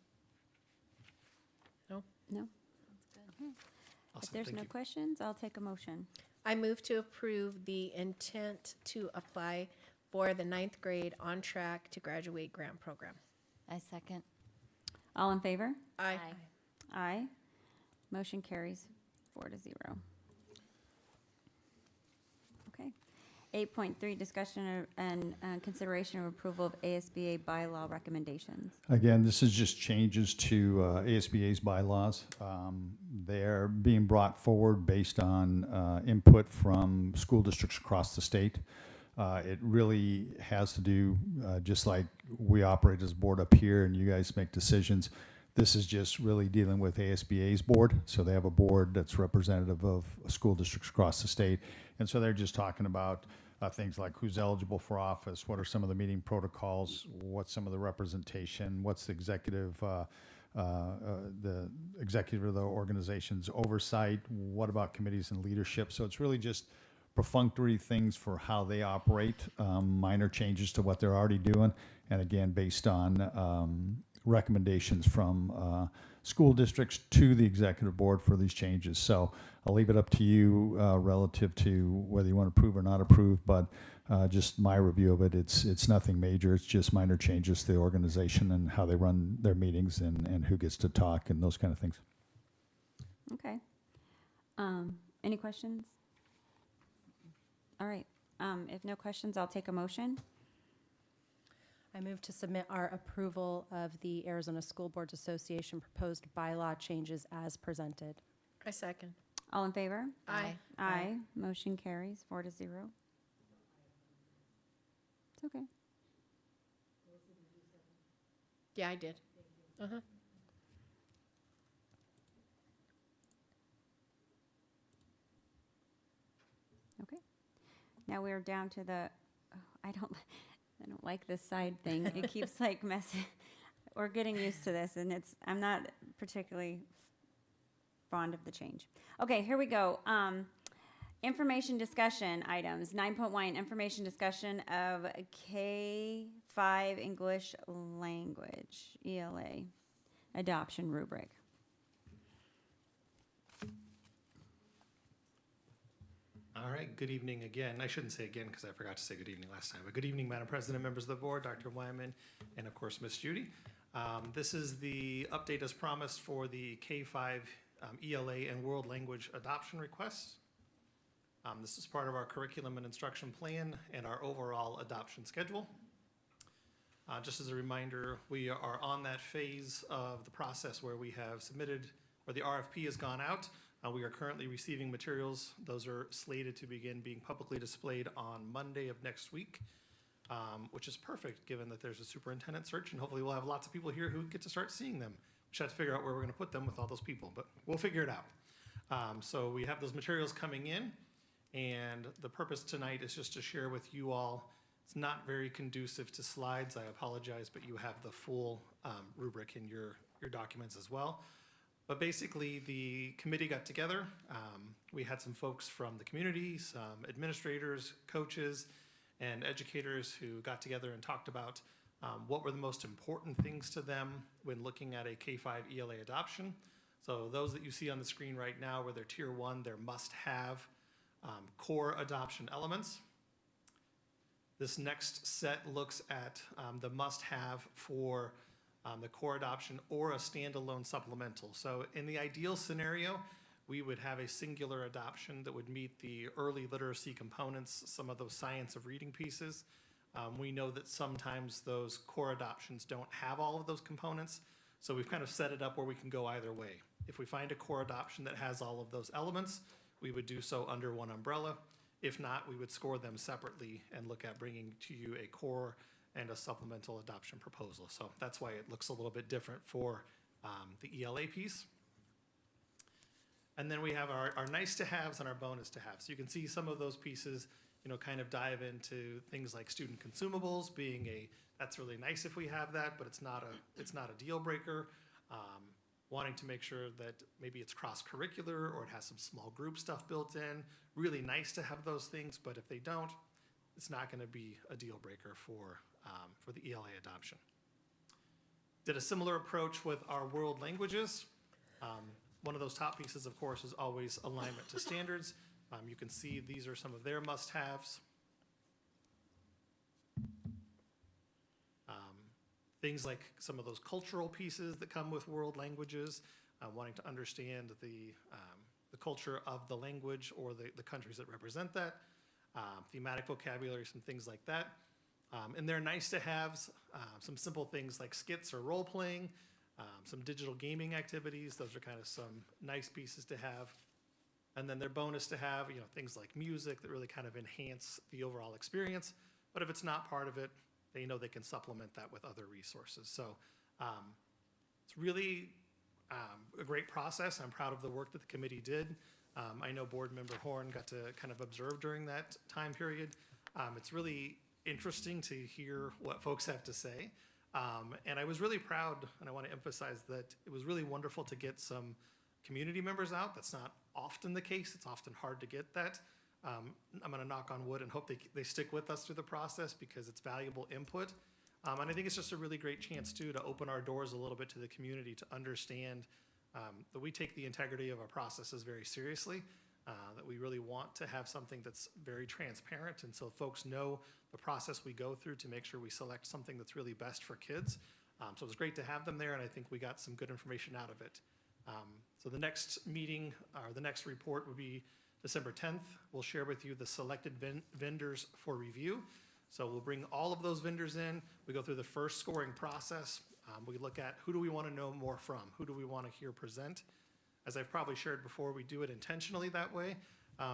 No? No? If Awesome, there's thank no you. questions, I'll take a motion. I move to approve the intent to apply for the ninth grade on track to graduate grant program. I second. All in favor? Aye. Aye. Motion carries 4-0. Okay. 8.3, discussion and consideration of approval of ASBA bylaw recommendations. Again, this is just changes to ASBA's bylaws. They're being brought forward based on input from school districts across the state. It really has to do, just like we operate as a board up here and you guys make decisions, this is just really dealing with ASBA's board. So they have a board that's representative of school districts across the state. And so they're just talking about things like who's eligible for office, what are some of the meeting protocols, what's some of the representation, what's the executive of the organization's oversight, what about committees and leadership. So it's really just perfunctory things for how they operate, minor changes to what they're already doing, and again, based on recommendations from school districts to the executive board for these changes. So I'll leave it up to you relative to whether you want to approve or not approve, but just my review of it, it's nothing major. It's just minor changes to the organization and how they run their meetings and who gets to talk and those kind of things. Okay. Any questions? All right. If no questions, I'll take a motion. I move to submit our approval of the Arizona School Boards Association proposed bylaw changes as presented. I second. All in favor? Aye. Aye. Motion carries 4-0. It's okay. Yeah, I did. Uh-huh. Okay. Now we're down to the, I don't like this side thing. It keeps like messing. We're getting used to this, and I'm not particularly fond of the change. Okay, here we go. Information discussion items. 9.1, information discussion of K-5 English language, ELA, adoption rubric. All right, good evening again. I shouldn't say again because I forgot to say good evening last time. But good evening, Madam President, members of the board, Dr. Wyman, and of course, Ms. Judy. This is the update as promised for the K-5 ELA and world language adoption requests. This is part of our curriculum and instruction plan and our overall adoption schedule. Just as a reminder, we are on that phase of the process where we have submitted, where the RFP has gone out. We are currently receiving materials. Those are slated to begin being publicly displayed on Monday of next week, which is perfect given that there's a superintendent search, and hopefully we'll have lots of people here who get to start seeing them. We just have to figure out where we're going to put them with all those people, but we'll figure it out. So we have those materials coming in, and the purpose tonight is just to share with you all. It's not very conducive to slides. I apologize, but you have the full rubric in your documents as well. But basically, the committee got together. We had some folks from the community, some administrators, coaches, and educators who got together and talked about what were the most important things to them when looking at a K-5 ELA adoption. So those that you see on the screen right now were their tier 1, their must-have core adoption elements. This next set looks at the must-have for the core adoption or a standalone supplemental. So in the ideal scenario, we would have a singular adoption that would meet the early literacy components, some of those science of reading pieces. We know that sometimes those core adoptions don't have all of those components, so we've kind of set it up where we can go either way. If we find a core adoption that has all of those elements, we would do so under one umbrella. If not, we would score them separately and look at bringing to you a core and a supplemental adoption proposal. So that's why it looks a little bit different for the ELA piece. And then we have our nice to haves and our bonus to haves. So you can see some of those pieces, kind of dive into things like student consumables being that's really nice if we have that, but it's not a deal breaker. Wanting to make sure that maybe it's cross-curricular or it has some small group stuff built in. Really nice to have those things, but if they don't, it's not going to be a deal breaker for the ELA adoption. Did a similar approach with our world languages. One of those top pieces, of course, is always alignment to standards. You can see these are some of their must-haves. Things like some of those cultural pieces that come with world languages, wanting to understand the culture of the language or the countries that represent that, thematic vocabulary, some things like that. And they're nice to haves, some simple things like skits or role-playing, some digital gaming activities. Those are kind of some nice pieces to have. And then they're bonus to have, things like music that really kind of enhance the overall experience. But if it's not part of it, they know they can supplement that with other resources. So it's really a great process. I'm proud of the work that the committee did. I know board member Horn got to kind of observe during that time period. It's really interesting to hear what folks have to say. And I was really proud, and I want to emphasize that it was really wonderful to get some community members out. That's not often the case. It's often hard to get that. I'm going to knock on wood and hope they stick with us through the process because it's valuable input. And I think it's just a really great chance, too, to open our doors a little bit to the community to understand that we take the integrity of our processes very seriously, that we really want to have something that's very transparent. And so folks know the process we go through to make sure we select something that's really best for kids. So it was great to have them there, and I think we got some good information out of it. So the next meeting, or the next report would be December 10th. We'll share with you the selected vendors for review. So we'll bring all of those vendors in. We go through the first scoring process. We look at who do we want to know more from? Who do we want to hear present? As I've probably shared before, we do it intentionally that way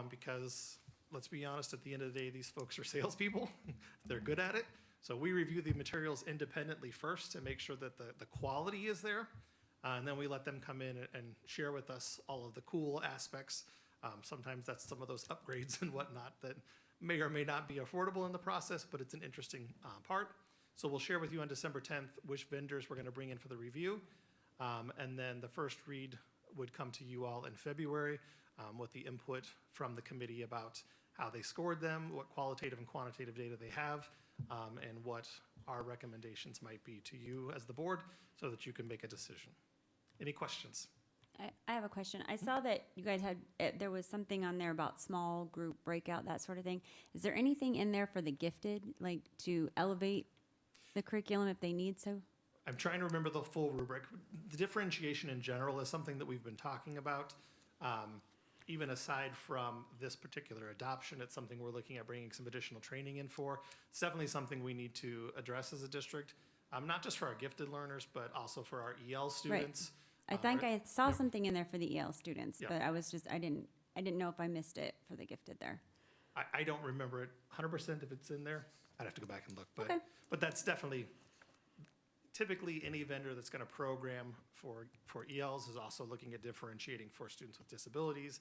because, let's be honest, at the end of the day, these folks are salespeople. They're good at it. So we review the materials independently first to make sure that the quality is there. And then we let them come in and share with us all of the cool aspects. Sometimes that's some of those upgrades and whatnot that may or may not be affordable in the process, but it's an interesting part. So we'll share with you on December 10th which vendors we're going to bring in for the review. And then the first read would come to you all in February with the input from the committee about how they scored them, what qualitative and quantitative data they have, and what our recommendations might be to you as the board so that you can make a decision. Any questions? I have a question. I saw that you guys had, there was something on there about small group breakout, that sort of thing. Is there anything in there for the gifted, like to elevate the curriculum if they need so? I'm trying to remember the full rubric. The differentiation in general is something that we've been talking about. Even aside from this particular adoption, it's something we're looking at bringing some additional training in for. It's definitely something we need to address as a district, not just for our gifted learners, but also for our EL students. I think I saw something in there for the EL students, Yeah. but I didn't know if I missed it for the gifted there. I don't remember it 100% if it's in there. I'd have to go back and look, Okay. but that's definitely, typically any vendor that's going to program for ELs is also looking at differentiating for students with disabilities,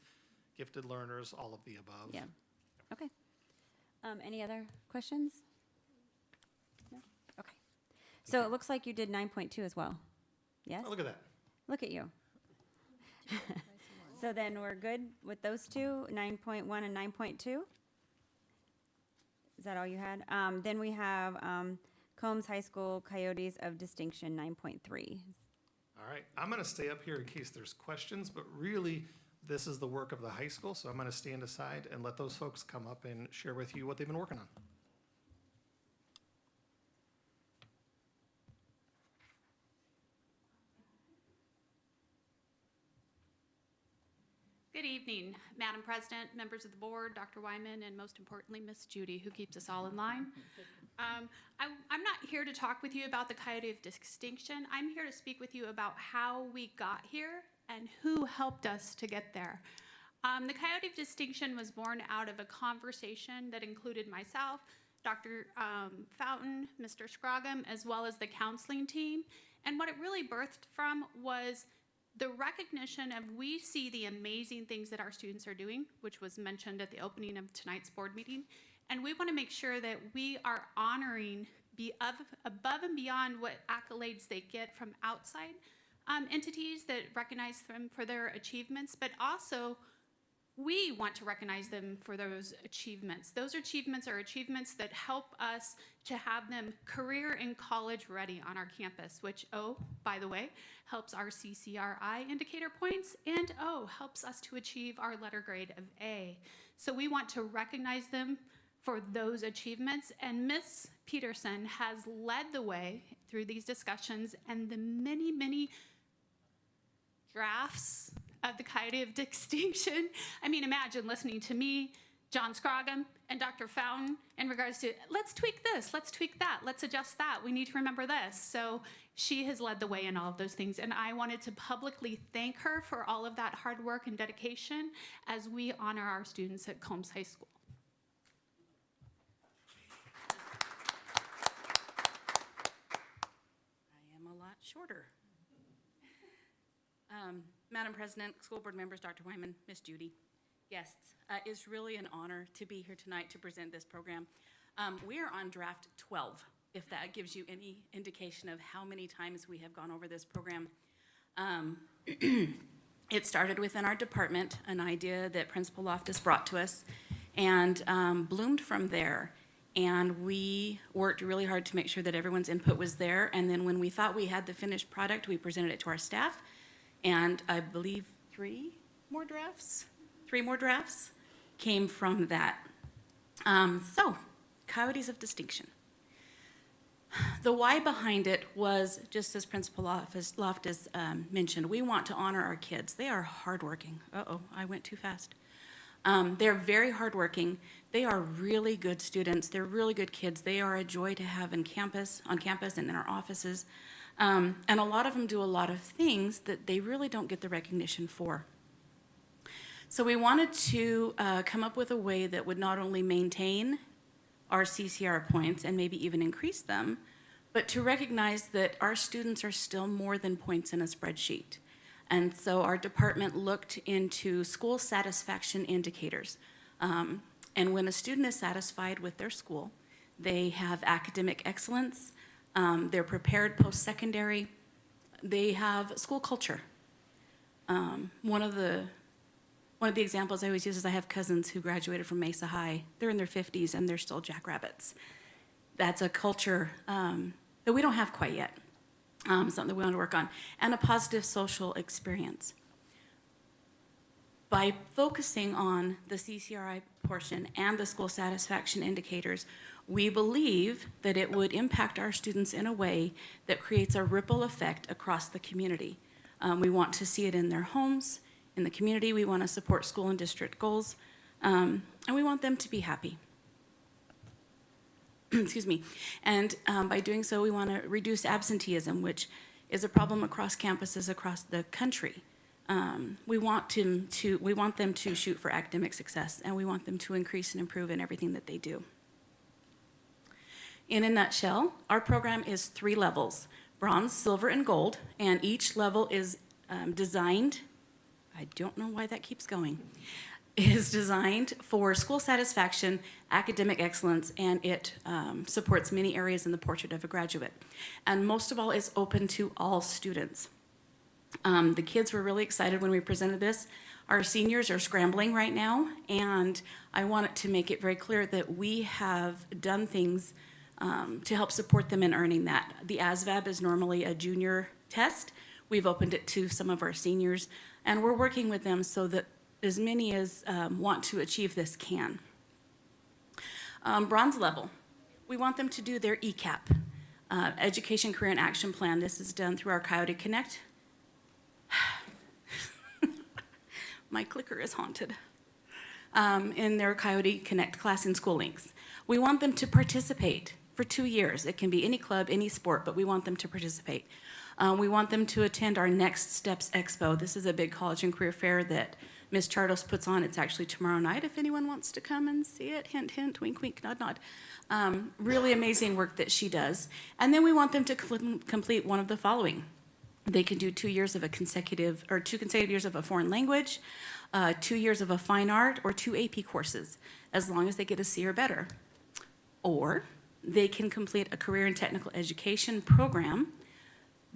gifted learners, all of the above. Yeah. Okay. Any other questions? No? Okay. So it looks like you did 9.2 as well. Yes? Oh, look at that. Look at you. So then we're good with those two, 9.1 and 9.2? Is that all you had? Then we have Combs High School Coyotes of Distinction, 9.3. All right, I'm going to stay up here in case there's questions, but really, this is the work of the high school, so I'm going to stand aside and let those folks come up and share with you what they've been working on. Good evening, Madam President, members of the board, Dr. Wyman, and most importantly, Miss Judy, who keeps us all in line. I'm not here to talk with you about the Coyote of Distinction. I'm here to speak with you about how we got here and who helped us to get there. The Coyote of Distinction was born out of a conversation that included myself, Dr. Fountain, Mr. Scroggum, as well as the counseling team. And what it really birthed from was the recognition of we see the amazing things that our students are doing, which was mentioned at the opening of tonight's board meeting, and we want to make sure that we are honoring above and beyond what accolades they get from outside entities that recognize them for their achievements, but also we want to recognize them for those achievements. Those achievements are achievements that help us to have them career and college ready on our campus, which, oh, by the way, helps our CCRI indicator points, and helps us to achieve our letter grade of A. So we want to recognize them for those achievements, and Ms. Peterson has led the way through these discussions and the many, many drafts of the Coyote of Distinction. I mean, imagine listening to me, John Scroggum, and Dr. Fountain in regards to, let's tweak this, let's tweak that, let's adjust that, we need to remember this. So she has led the way in all of those things, and I wanted to publicly thank her for all of that hard work and dedication as we honor our students at Combs High School. I am a lot shorter. Madam President, school board members, Dr. Wyman, Miss Judy, guests, it's really an honor to be here tonight to present this program. We are on draft 12, if that gives you any indication of how many times we have gone over this program. It started within our department, an idea that Principal Loftus brought to us, and bloomed from there. And we worked really hard to make sure that everyone's input was there. And then when we thought we had the finished product, we presented it to our staff. And I believe three more drafts came from that. So, Coyotes of Distinction. The why behind it was, just as Principal Loftus mentioned, we want to honor our kids. They are hardworking. Uh-oh, I went too fast. They're very hardworking. They are really good students. They're really good kids. They are a joy to have on campus and in our offices. And a lot of them do a lot of things that they really don't get the recognition for. So we wanted to come up with a way that would not only maintain our CCR points and maybe even increase them, but to recognize that our students are still more than points in a spreadsheet. And so our department looked into school satisfaction indicators. And when a student is satisfied with their school, they have academic excellence, they're prepared post-secondary, they have school culture. One of the examples I always use is I have cousins who graduated from Mesa High. They're in their 50s and they're still jackrabbits. That's a culture that we don't have quite yet, something that we want to work on, and a positive social experience. By focusing on the CCRI portion and the school satisfaction indicators, we believe that it would impact our students in a way that creates a ripple effect across the community. We want to see it in their homes, in the community. We want to support school and district goals, and we want them to be happy. Excuse me. And by doing so, we want to reduce absenteeism, which is a problem across campuses across the country. We want them to shoot for academic success, and we want them to increase and improve in everything that they do. In a nutshell, our program is 3 levels: bronze, silver, and gold, and each level is designed, I don't know why that keeps going, is designed for school satisfaction, academic excellence, and it supports many areas in the portrait of a graduate. And most of all, it's open to all students. The kids were really excited when we presented this. Our seniors are scrambling right now, and I wanted to make it very clear that we have done things to help support them in earning that. The ASVAB is normally a junior test. We've opened it to some of our seniors, and we're working with them so that as many as want to achieve this can. Bronze level, we want them to do their ECAP, Education Career and Action Plan. This is done through our Coyote Connect. My clicker is haunted. In their Coyote Connect class in School Links. We want them to participate for 2 years. It can be any club, any sport, but we want them to participate. We want them to attend our Next Steps Expo. This is a big college and career fair that Ms. Chardos puts on. It's actually tomorrow night if anyone wants to come and see it. Hint, hint, wink, wink, nod, nod. Really amazing work that she does. And then we want them to complete one of the following. They can do 2 years of 2 consecutive years of a foreign language, 2 years of a fine art, or 2 AP courses, as long as they get a C or better. Or they can complete a career and technical education program,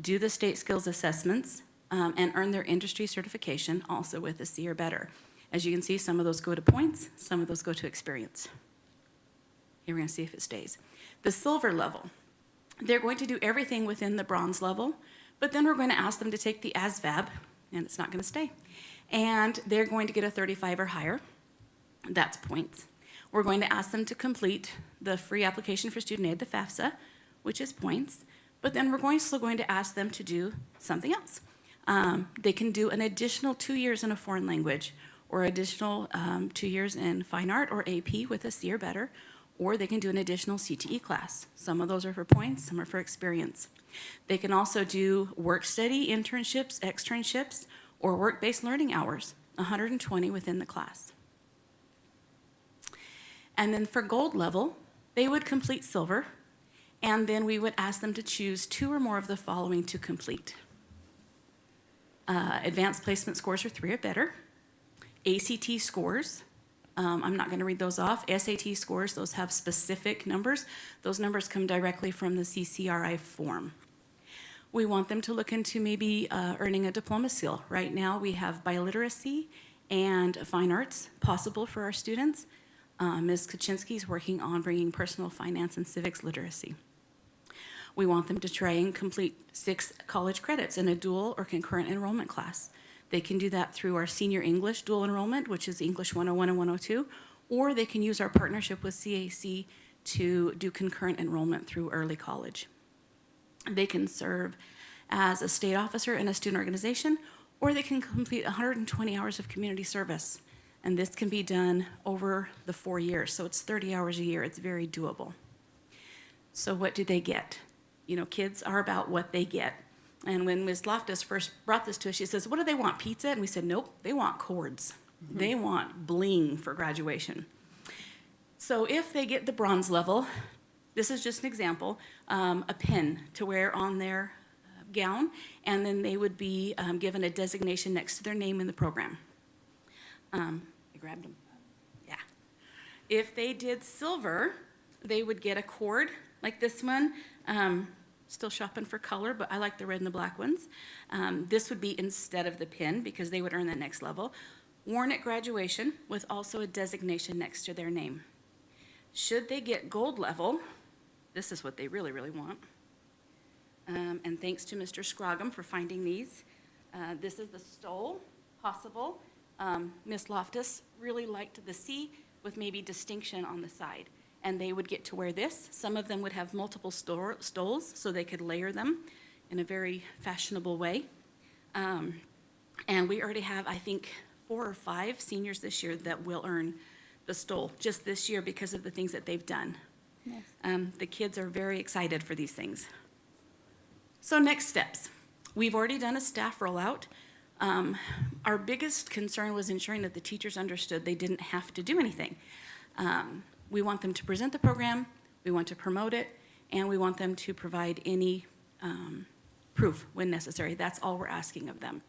do the state skills assessments, and earn their industry certification, also with a C or better. As you can see, some of those go to points, some of those go to experience. Here we're going to see if it stays. The silver level, they're going to do everything within the bronze level, but then we're going to ask them to take the ASVAB, and it's not going to stay. And they're going to get a 35 or higher. That's points. We're going to ask them to complete the free application for student aid, the FAFSA, which is points. But then we're also going to ask them to do something else. They can do an additional 2 years in a foreign language, or additional 2 years in fine art or AP with a C or better, or they can do an additional CTE class. Some of those are for points, some are for experience. They can also do work study, internships, externships, or work-based learning hours, 120 within the class. And then for gold level, they would complete silver, and then we would ask them to choose 2 or more of the following to complete. Advanced placement scores are 3 or better. ACT scores, I'm not going to read those off. SAT scores, those have specific numbers. Those numbers come directly from the CCRI form. We want them to look into maybe earning a diploma skill. Right now, we have biliteracy and fine arts possible for our students. Ms. Kaczynski is working on bringing personal finance and civics literacy. We want them to try and complete 6 college credits in a dual or concurrent enrollment class. They can do that through our senior English dual enrollment, which is English 101 and 102, or they can use our partnership with CAC to do concurrent enrollment through early college. They can serve as a state officer in a student organization, or they can complete 120 hours of community service. And this can be done over the 4 years, so it's 30 hours a year. It's very doable. So what do they get? You know, kids are about what they get. And when Ms. Loftus first brought this to us, she says, what do they want, pizza? And we said, nope, they want cords. Mm-hmm. They want bling for graduation. So if they get the bronze level, this is just an example, a pin to wear on their gown, and then they would be given a designation next to their name in the program. I grabbed them. Yeah. If they did silver, they would get a cord like this one. Still shopping for color, but I like the red and the black ones. This would be instead of the pin because they would earn the next level. Worn at graduation with also a designation next to their name. Should they get gold level, this is what they really, really want. And thanks to Mr. Scroggum for finding these. This is the Stoll possible Miss Loftus really liked the C with maybe distinction on the side. And they would get to wear this. Some of them would have multiple stoles so they could layer them in a very fashionable way. And we already have, I think, 4 or 5 seniors this year that will earn the stole just this year because of the things that they've done. The kids are very excited for these things. So next steps. We've already done a staff rollout. Our biggest concern was ensuring that the teachers understood they didn't have to do anything. We want them to present the program, we want to promote it, and we want them to provide any proof when necessary. That's all we're asking of them.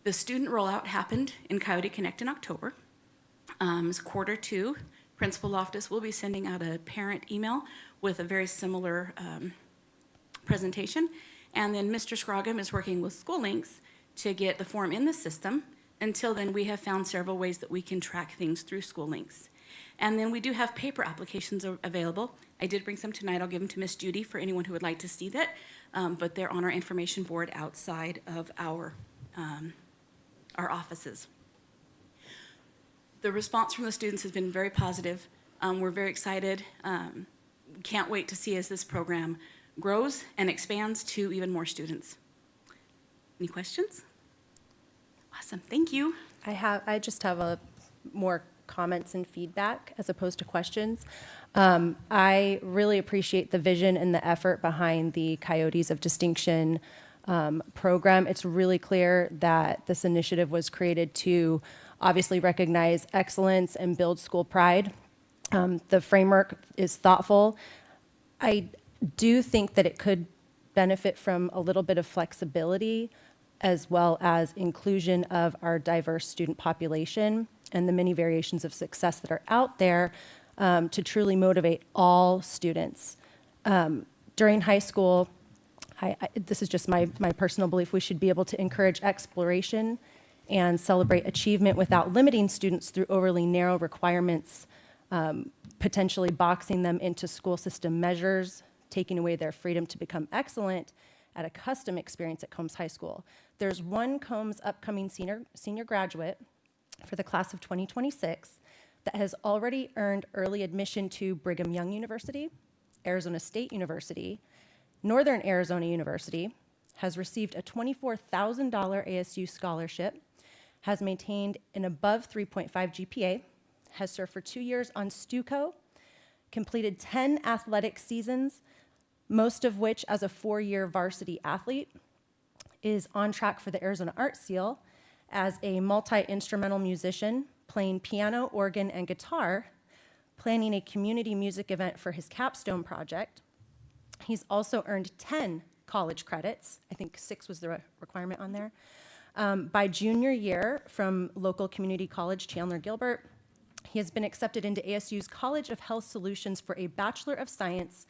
The student rollout happened in Coyote Connect in October. It's Q2. Principal Loftus will be sending out a parent email with a very similar presentation. And then Mr. Scroggum is working with SchoolLinks to get the form in the system. Until then, we have found several ways that we can track things through SchoolLinks. And then we do have paper applications available. I did bring some tonight. I'll give them to Miss Judy for anyone who would like to see that. But they're on our information board outside of our offices. The response from the students has been very positive. We're very excited. Can't wait to see as this program grows and expands to even more students. Any questions? Awesome, thank you. I just have more comments and feedback as opposed to questions. I really appreciate the vision and the effort behind the Coyotes of Distinction program. It's really clear that this initiative was created to obviously recognize excellence and build school pride. The framework is thoughtful. I do think that it could benefit from a little bit of flexibility as well as inclusion of our diverse student population and the many variations of success that are out there to truly motivate all students. During high school, this is just my personal belief, we should be able to encourage exploration and celebrate achievement without limiting students through overly narrow requirements, potentially boxing them into school system measures, taking away their freedom to become excellent at a custom experience at Combs High School. There's one Combs upcoming senior graduate for the class of 2026 that has already earned early admission to Brigham Young University, Arizona State University, Northern Arizona University, has received a $24,000 ASU scholarship, has maintained an above 3.5 GPA, has served for 2 years on STUCO, completed 10 athletic seasons, most of which as a 4-year varsity athlete, is on track for the Arizona Art Seal as a multi-instrumental musician, playing piano, organ, and guitar, planning a community music event for his capstone project. He's also earned 10 college credits. I think 6 was the requirement on there. By junior year from local community college, Chandler Gilbert, he has been accepted into ASU's College of Health Solutions for a Bachelor of Science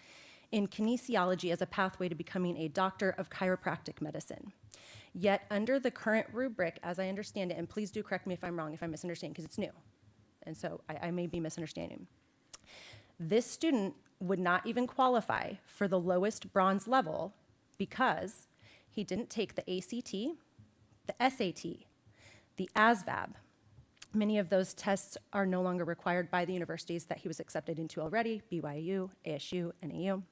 in kinesiology as a pathway to becoming a doctor of chiropractic medicine. Yet under the current rubric, as I understand it, and please do correct me if I'm wrong, if I'm misunderstanding, because it's new, and so I may be misunderstanding. This student would not even qualify for the lowest bronze level because he didn't take the ACT, the SAT, the ASVAB. Many of those tests are no longer required by the universities that he was accepted into already, BYU, ASU, and AU.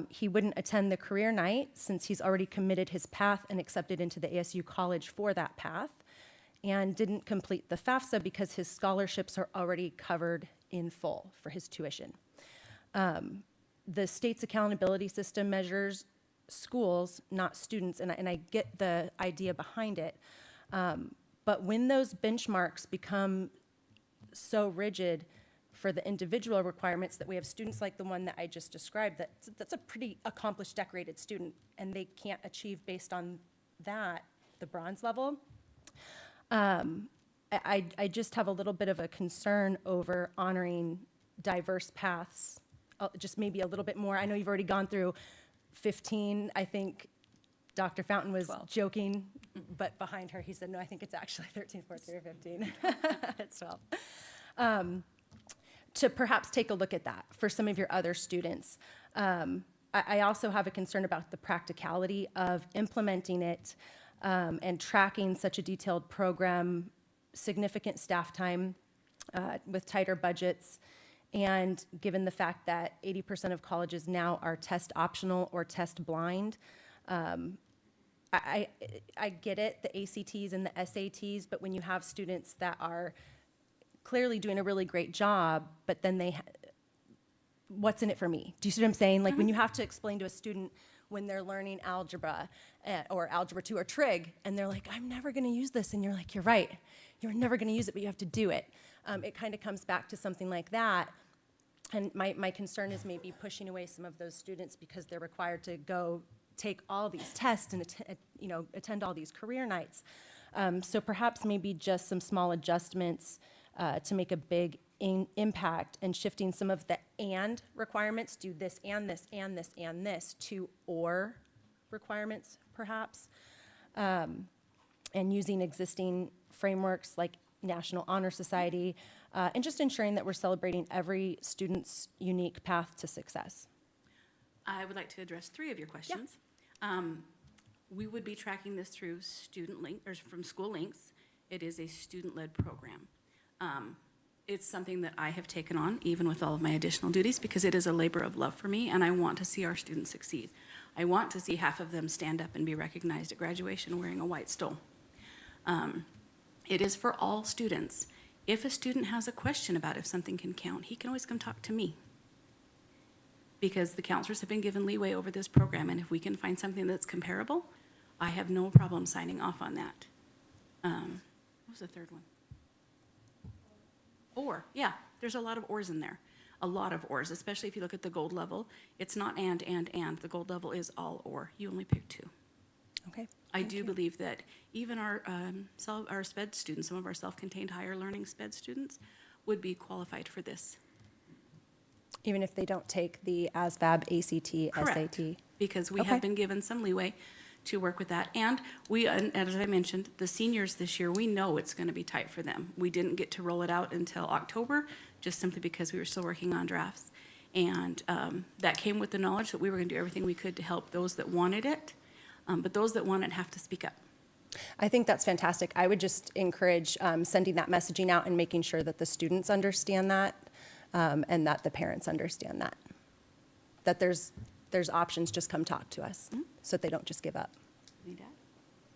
He wouldn't attend the career night since he's already committed his path and accepted into the ASU college for that path, and didn't complete the FAFSA because his scholarships are already covered in full for his tuition. The state's accountability system measures schools, not students, and I get the idea behind it. But when those benchmarks become so rigid for the individual requirements that we have students like the one that I just described, that's a pretty accomplished, decorated student, and they can't achieve based on that, the bronze level. I just have a little bit of a concern over honoring diverse paths, just maybe a little bit more. I know you've already gone through 15, I think Dr. Fountain was 12. Joking, but behind her, he said, no, I think it's actually 13, 14, or 15. It's 12. To perhaps take a look at that for some of your other students. I also have a concern about the practicality of implementing it and tracking such a detailed program, significant staff time with tighter budgets, and given the fact that 80% of colleges now are test optional or test blind, I get it, the ACTs and the SATs, but when you have students that are clearly doing a really great job, but then what's in it for me? Do you see what I'm saying? Like when you have to explain to a student when they're learning algebra or algebra 2 or trig, and they're like, I'm never gonna use this, and you're like, you're right, you're never gonna use it, but you have to do it. It kind of comes back to something like that. And my concern is maybe pushing away some of those students because they're required to go take all these tests and attend all these career nights. So perhaps maybe just some small adjustments to make a big impact, and shifting some of the and requirements, do this and this and this and this, to or requirements perhaps, and using existing frameworks like National Honor Society, and just ensuring that we're celebrating every student's unique path to success. I would like to address 3 of your questions. We would be tracking this through Student Link, or from School Links. It is a student-led program. It's something that I have taken on, even with all of my additional duties, because it is a labor of love for me, and I want to see our students succeed. I want to see half of them stand up and be recognized at graduation wearing a white stole. It is for all students. If a student has a question about if something can count, he can always come talk to me, because the counselors have been given leeway over this program, and if we can find something that's comparable, I have no problem signing off on that. What was the third one? Or, yeah, there's a lot of ors in there. A lot of ors, especially if you look at the gold level. It's not and. The gold level is all or. You only pick 2. Okay. I do believe that even our SPED students, some of our self-contained higher learning SPED students, would be qualified for this. Even if they don't take the ASVAB, ACT, Correct. SAT? Because we Okay. have been given some leeway to work with that. And we, as I mentioned, the seniors this year, we know it's going to be tight for them. We didn't get to roll it out until October, just simply because we were still working on drafts. And that came with the knowledge that we were going to do everything we could to help those that wanted it. But those that want it have to speak up. I think that's fantastic. I would just encourage sending that messaging out and making sure that the students understand that, and that the parents understand that. That there's options, just come talk to us, so that they don't just give up. Need that?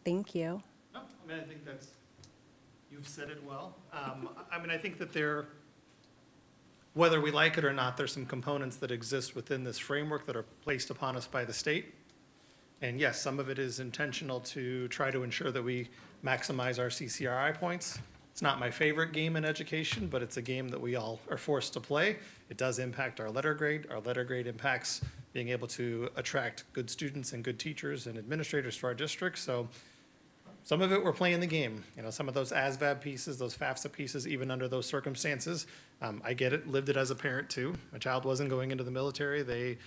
Thank you. No, I mean, I think you've said it well. I think that whether we like it or not, there's some components that exist within this framework that are placed upon us by the state. And yes, some of it is intentional to try to ensure that we maximize our CCRI points. It's not my favorite game in education, but it's a game that we all are forced to play. It does impact our letter grade. Our letter grade impacts being able to attract good students and good teachers and administrators to our district. So some of it, we're playing the game. Some of those ASVAB pieces, those FAFSA pieces, even under those circumstances, I get it, lived it as a parent too. My child wasn't going into the military. They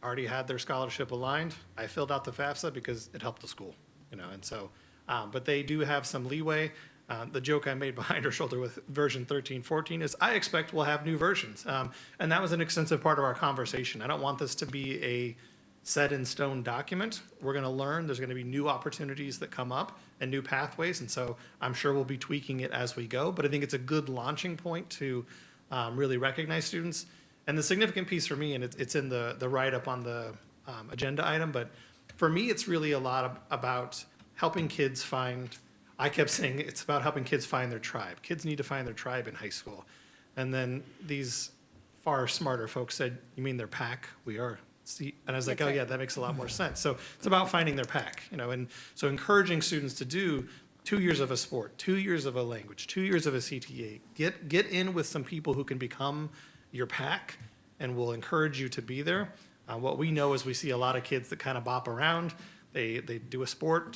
already had their scholarship aligned. I filled out the FAFSA because it helped the school, and so, but they do have some leeway. The joke I made behind her shoulder with version 13.14 is I expect we'll have new versions. And that was an extensive part of our conversation. I don't want this to be a set in stone document. We're going to learn. There's going to be new opportunities that come up and new pathways. And so I'm sure we'll be tweaking it as we go. But I think it's a good launching point to really recognize students. And the significant piece for me, and it's in the write-up on the agenda item, but for me, it's really a lot about helping kids find, I kept saying it's about helping kids find their tribe. Kids need to find their tribe in high school. And then these far smarter folks said, you mean their pack? We are. See, and I was like, oh yeah, that makes a lot more sense. So it's about finding their pack, and so encouraging students to do 2 years of a sport, 2 years of a language, 2 years of a CTA. Get in with some people who can become your pack and will encourage you to be there. What we know is we see a lot of kids that kind of bop around. They do a sport,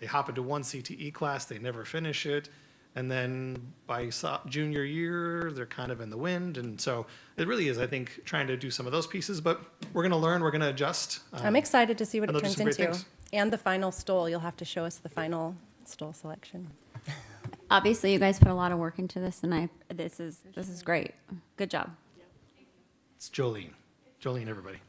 they hop into one CTE class, they never finish it. And then by junior year, they're kind of in the wind. And so it really is, I think, trying to do some of those pieces, but we're going to learn, we're going to adjust. I'm excited to see what and it they'll do turns some great into. things. And the final stole, you'll have to show us the final stole selection. Obviously, you guys put a lot of work into this, and this is great. Good job. It's Jolene. Jolene, everybody.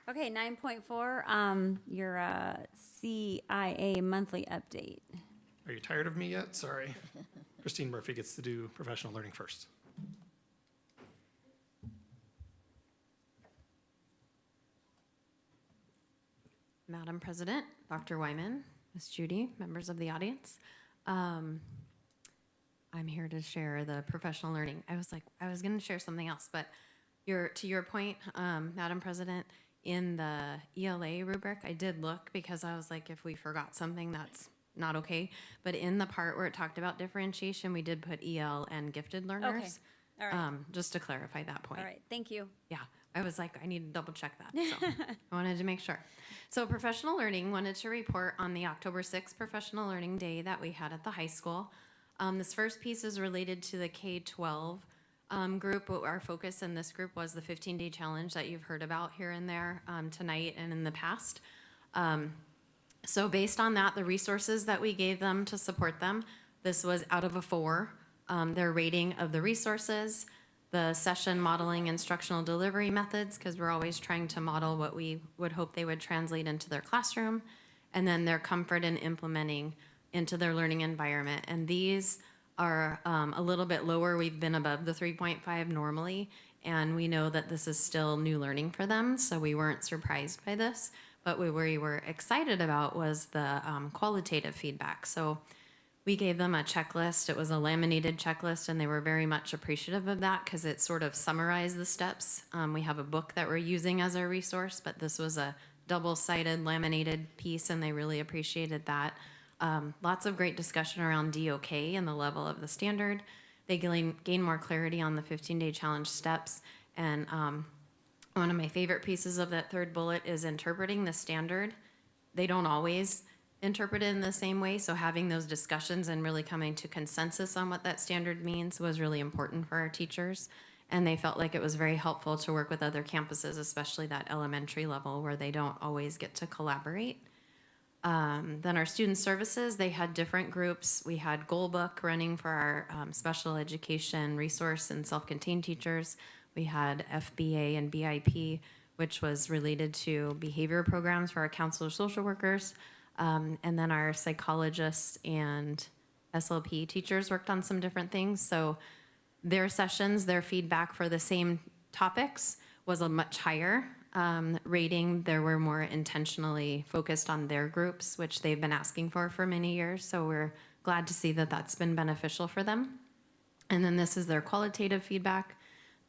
Okay, 9.4, your CIA monthly update. Are you tired of me yet? Sorry. Christine Murphy gets to do professional learning first. Madam President, Dr. Wyman, Ms. Judy, members of the audience. I'm here to share the professional learning. I was going to share something else, but to your point, Madam President, in the ELA rubric, I did look because I was like, if we forgot something, that's not okay. But in the part where it talked about differentiation, we did put EL and gifted learners. All right. Just to clarify that point. All right, thank you. Yeah, I was like, I need to double check that. So I wanted to make sure. So professional learning wanted to report on the October 6th professional learning day that we had at the high school. This first piece is related to the K-12 group. Our focus in this group was the 15-day challenge that you've heard about here and there tonight and in the past. So based on that, the resources that we gave them to support them, this was out of a 4. Their rating of the resources, the session modeling instructional delivery methods, because we're always trying to model what we would hope they would translate into their classroom, and then their comfort in implementing into their learning environment. And these are a little bit lower. We've been above the 3.5 normally, and we know that this is still new learning for them, so we weren't surprised by this. But what we were excited about was the qualitative feedback. So we gave them a checklist. It was a laminated checklist, and they were very much appreciative of that because it sort of summarized the steps. We have a book that we're using as our resource, but this was a double-sided laminated piece, and they really appreciated that. Lots of great discussion around DOK and the level of the standard. They gain more clarity on the 15-day challenge steps. And one of my favorite pieces of that third bullet is interpreting the standard. They don't always interpret it in the same way, so having those discussions and really coming to consensus on what that standard means was really important for our teachers. And they felt like it was very helpful to work with other campuses, especially that elementary level where they don't always get to collaborate. Then our student services, they had different groups. We had Goalbook running for our special education resource and self-contained teachers. We had FBA and BIP, which was related to behavior programs for our counselor social workers. And then our psychologists and SLP teachers worked on some different things. So their sessions, their feedback for the same topics was a much higher rating. They were more intentionally focused on their groups, which they've been asking for many years. So we're glad to see that that's been beneficial for them. And then this is their qualitative feedback.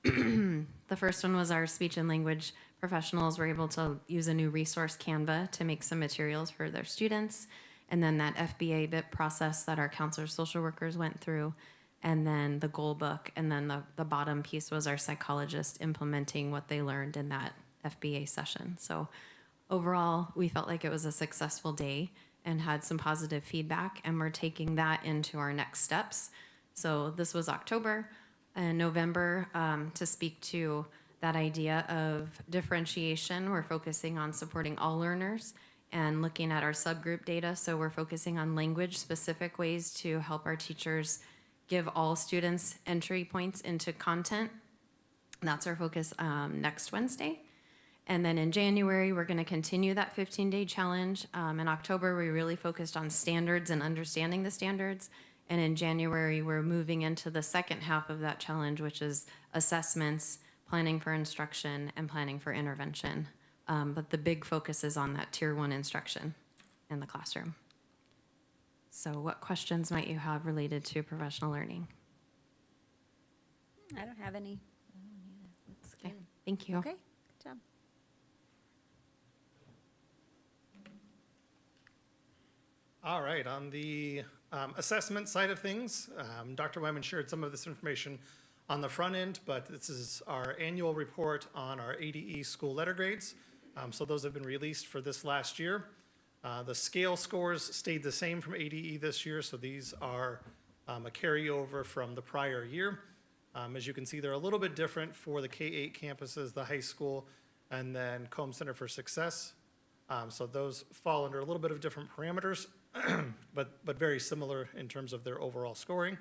The first one was our speech and language professionals were able to use a new resource, Canva, to make some materials for their students. And then that FBA BIP process that our counselor social workers went through. And then the goal book. And then the bottom piece was our psychologist implementing what they learned in that FBA session. So overall, we felt like it was a successful day and had some positive feedback. And we're taking that into our next steps. So this was October and November to speak to that idea of differentiation. We're focusing on supporting all learners and looking at our subgroup data. So we're focusing on language-specific ways to help our teachers give all students entry points into content. That's our focus next Wednesday. And then in January, we're going to continue that 15-day challenge. In October, we really focused on standards and understanding the standards. And in January, we're moving into the second half of that challenge, which is assessments, planning for instruction, and planning for intervention. But the big focus is on that Tier 1 instruction in the classroom. So what questions might you have related to professional learning? I don't have any. That's Okay, good. thank you. Okay, good job. All right, on the assessment side of things, Dr. Wyman shared some of this information on the front end, but this is our annual report on our ADE school letter grades. So those have been released for this last year. The scale scores stayed the same from ADE this year, so these are a carryover from the prior year. As you can see, they're a little bit different for the K-8 campuses, the high school, and then Combs Center for Success. So those fall under a little bit of different parameters, but very similar in terms of their overall scoring.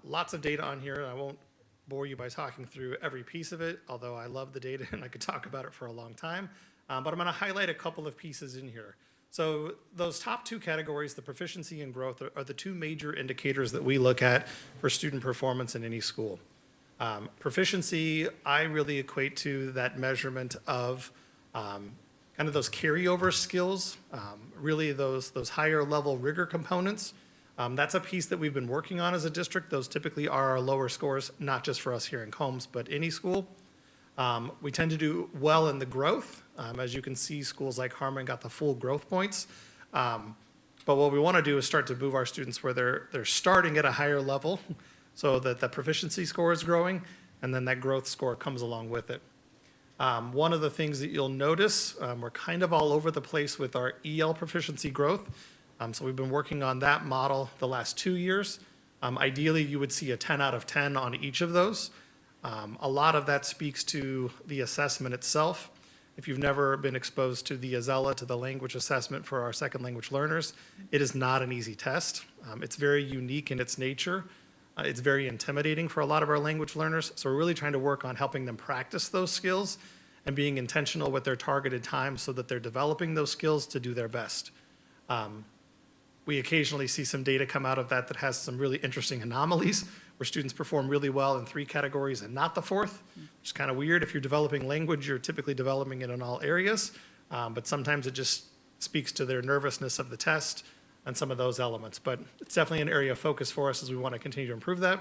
Lots of data on here, and I won't bore you by talking through every piece of it, although I love the data and I could talk about it for a long time. But I'm going to highlight a couple of pieces in here. So those top two categories, the proficiency and growth, are the two major indicators that we look at for student performance in any school. Proficiency, I really equate to that measurement of kind of those carryover skills, really those higher level rigor components. That's a piece that we've been working on as a district. Those typically are our lower scores, not just for us here in Combs, but any school. We tend to do well in the growth. As you can see, schools like Harmon got the full growth points. But what we want to do is start to move our students where they're starting at a higher level so that the proficiency score is growing, and then that growth score comes along with it. One of the things that you'll notice, we're kind of all over the place with our EL proficiency growth. So we've been working on that model the last 2 years. Ideally, you would see a 10 out of 10 on each of those. A lot of that speaks to the assessment itself. If you've never been exposed to the AZELA, to the language assessment for our second language learners, it is not an easy test. It's very unique in its nature. It's very intimidating for a lot of our language learners. So we're really trying to work on helping them practice those skills and being intentional with their targeted time so that they're developing those skills to do their best. We occasionally see some data come out of that that has some really interesting anomalies where students perform really well in 3 categories and not the 4th, which is kind of weird. If you're developing language, you're typically developing it in all areas, but sometimes it just speaks to their nervousness of the test and some of those elements. But it's definitely an area of focus for us as we want to continue to improve that.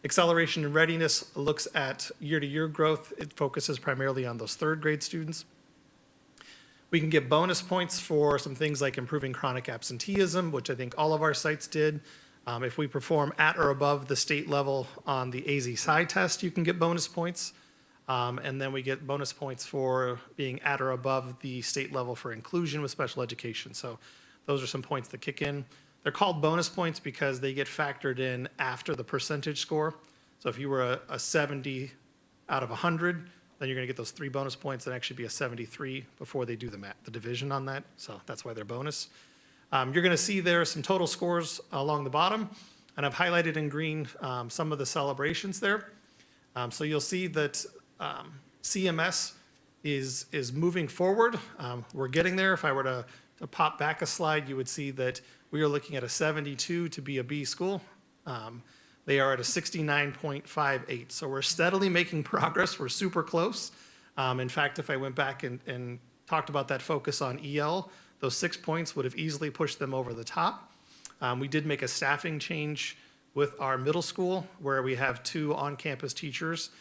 Acceleration and readiness looks at year-to-year growth. It focuses primarily on those 3rd grade students. We can get bonus points for some things like improving chronic absenteeism, which I think all of our sites did. If we perform at or above the state level on the AZ-PSI test, you can get bonus points. And then we get bonus points for being at or above the state level for inclusion with special education. So those are some points that kick in. They're called bonus points because they get factored in after the percentage score. So if you were a 70 out of 100, then you're going to get those 3 bonus points and actually be a 73 before they do the division on that. So that's why they're bonus. You're going to see there some total scores along the bottom, and I've highlighted in green some of the celebrations there. So you'll see that CMS is moving forward. We're getting there. If I were to pop back a slide, you would see that we are looking at a 72 to be a B school. They are at a 69.58. So we're steadily making progress. We're super close. In fact, if I went back and talked about that focus on EL, those 6 points would have easily pushed them over the top. We did make a staffing change with our middle school where we have 2 on-campus teachers,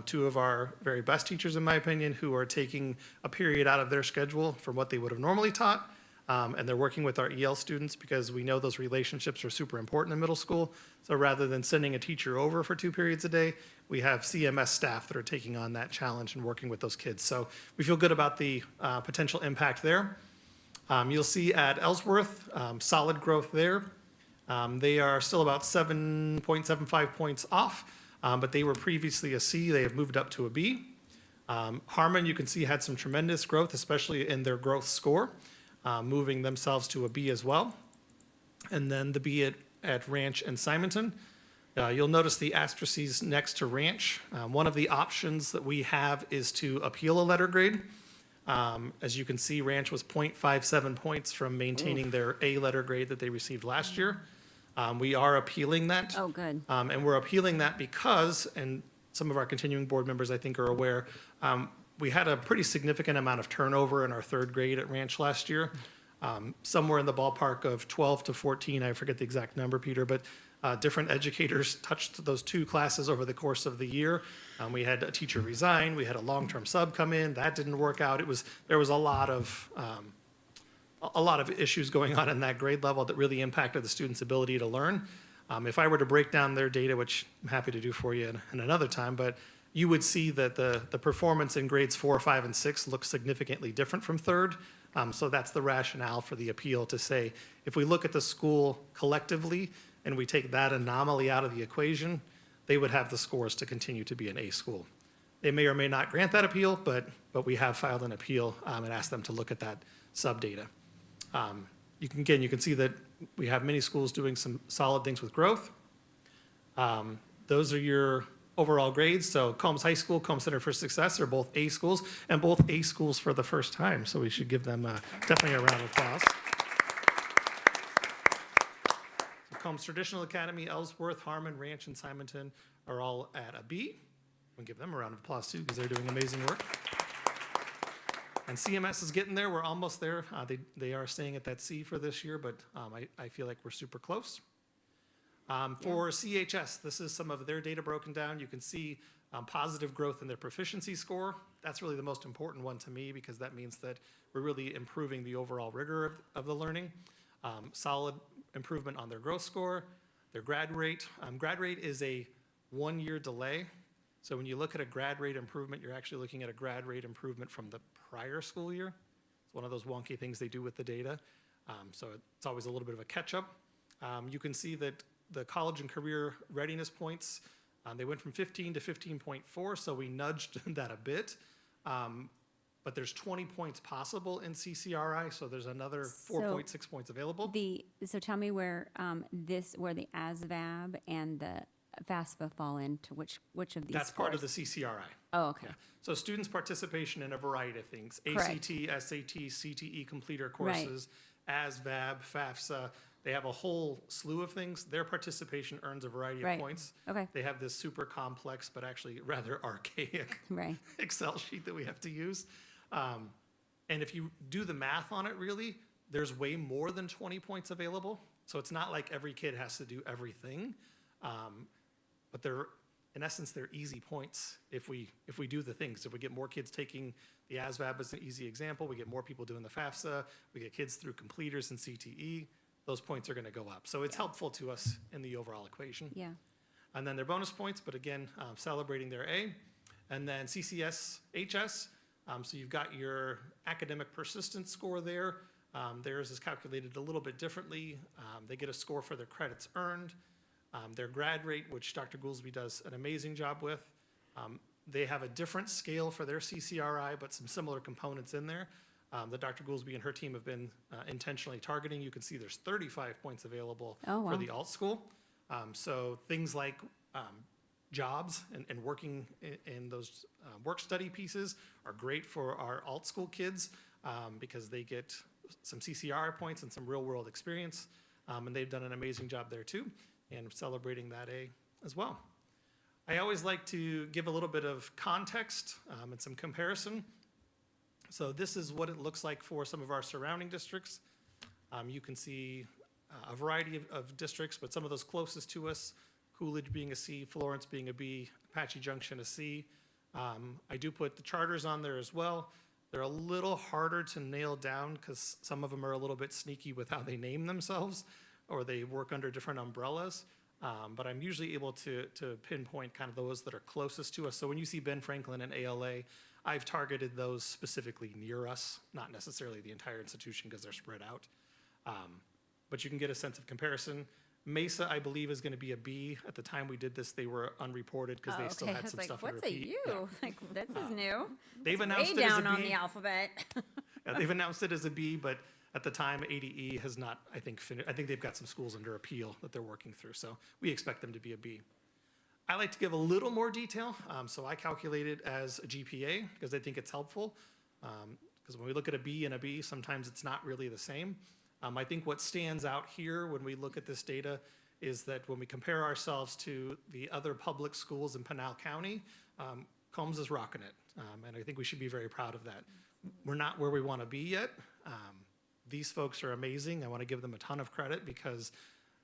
2 of our very best teachers, in my opinion, who are taking a period out of their schedule from what they would have normally taught. And they're working with our EL students because we know those relationships are super important in middle school. So rather than sending a teacher over for 2 periods a day, we have CMS staff that are taking on that challenge and working with those kids. So we feel good about the potential impact there. You'll see at Ellsworth, solid growth there. They are still about 7.75 points off, but they were previously a C. They have moved up to a B. Harmon, you can see, had some tremendous growth, especially in their growth score, moving themselves to a B as well. And then the B at Ranch and Simonton. You'll notice the asterisks next to Ranch. One of the options that we have is to appeal a letter grade. As you can see, Ranch was 0.57 points from maintaining their A letter grade that they received last year. We are appealing that. Oh, good. And we're appealing that because, and some of our continuing board members I think are aware, we had a pretty significant amount of turnover in our 3rd grade at Ranch last year. Somewhere in the ballpark of 12 to 14, I forget the exact number, Peter, but different educators touched those 2 classes over the course of the year. We had a teacher resign, we had a long-term sub come in, that didn't work out. There was a lot of issues going on in that grade level that really impacted the students' ability to learn. If I were to break down their data, which I'm happy to do for you in another time, but you would see that the performance in grades 4, 5, and 6 looks significantly different from 3rd. So that's the rationale for the appeal to say, if we look at the school collectively and we take that anomaly out of the equation, they would have the scores to continue to be an A school. They may or may not grant that appeal, but we have filed an appeal and asked them to look at that sub-data. You can see that we have many schools doing some solid things with growth. Those are your overall grades. So Combs High School, Combs Center for Success are both A schools, and both A schools for the first time. So we should give them definitely a round of applause. So Combs Traditional Academy, Ellsworth, Harmon, Ranch, and Simonton are all at a B. We'll give them a round of applause too, because they're doing amazing work. And CMS is getting there. We're almost there. They are staying at that C for this year, but I feel like we're super close. For CHS, this is some of their data broken down. You can see positive growth in their proficiency score. That's really the most important one to me, because that means that we're really improving the overall rigor of the learning. Solid improvement on their growth score, their grad rate. Grad rate is a 1-year delay. So when you look at a grad rate improvement, you're actually looking at a grad rate improvement from the prior school year. It's one of those wonky things they do with the data. So it's always a little bit of a catch-up. You can see that the college and career readiness points, they went from 15 to 15.4, so we nudged that a bit. But there's 20 points possible in CCRI, so there's another 4.6 points available. So tell me where where the ASVAB and the FAFSA fall into which of these That's part of the scores? CCRI. Oh, okay. Yeah. So students' participation in a variety of things, Correct. ACT, SAT, CTE completer courses, ASVAB, FAFSA, they have a whole slew of things. Their participation earns a variety Right. of points. Okay. They have this super complex, but actually rather archaic Right. Excel sheet that we have to use. And if you do the math on it, really, there's way more than 20 points available. So it's not like every kid has to do everything. But in essence, they're easy points if we do the things. If we get more kids taking the ASVAB as an easy example, we get more people doing the FAFSA, we get kids through completers and CTE, those points are going to go up. So it's helpful to us in the overall equation. Yeah. And then their bonus points, but again, celebrating their A. And then CCS, HS, so you've got your academic persistence score there. Theirs is calculated a little bit differently. They get a score for their credits earned. Their grad rate, which Dr. Goolsby does an amazing job with. They have a different scale for their CCRI, but some similar components in there that Dr. Goolsby and her team have been intentionally targeting. You can see there's 35 points available Oh, wow. for the alt school. So things like jobs and working in those work study pieces are great for our alt school kids because they get some CCRI points and some real world experience. And they've done an amazing job there too, and celebrating that A as well. I always like to give a little bit of context and some comparison. So this is what it looks like for some of our surrounding districts. You can see a variety of districts, but some of those closest to us, Coolidge being a C, Florence being a B, Apache Junction a C. I do put the charters on there as well. They're a little harder to nail down because some of them are a little bit sneaky with how they name themselves, or they work under different umbrellas. But I'm usually able to pinpoint kind of those that are closest to us. So when you see Ben Franklin and ALA, I've targeted those specifically near us, not necessarily the entire institution because they're spread out. But you can get a sense of comparison. Mesa, I believe, is going to be a B. At the time we did this, they were unreported because they still had some stuff to What's a repeat. U? Yeah. Like, this is new. They've It's announced way it as down a on B. the alphabet. Yeah, they've announced it as a B, but at the time, ADE has not, I think, finished. I think they've got some schools under appeal that they're working through, so we expect them to be a B. I like to give a little more detail, so I calculate it as a GPA because I think it's helpful. Because when we look at a B and a B, sometimes it's not really the same. I think what stands out here when we look at this data is that when we compare ourselves to the other public schools in Pinal County, Combs is rocking it, and I think we should be very proud of that. We're not where we want to be yet. These folks are amazing. I want to give them a ton of credit because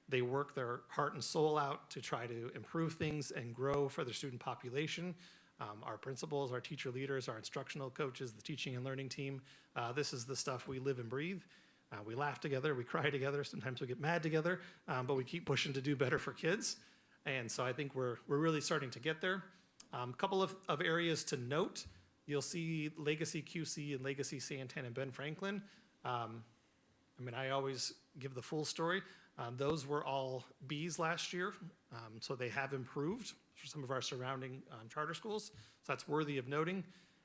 they work their heart and soul out to try to improve things and grow for their student population. Our principals, our teacher leaders, our instructional coaches, the teaching and learning team, this is the stuff we live and breathe. We laugh together, we cry together, sometimes we get mad together, but we keep pushing to do better for kids. And so I think we're really starting to get there. A couple of areas to note. You'll see Legacy QC and Legacy Santan and Ben Franklin. I mean, I always give the full story. Those were all Bs last year, so they have improved for some of our surrounding charter schools. So that's worthy of noting.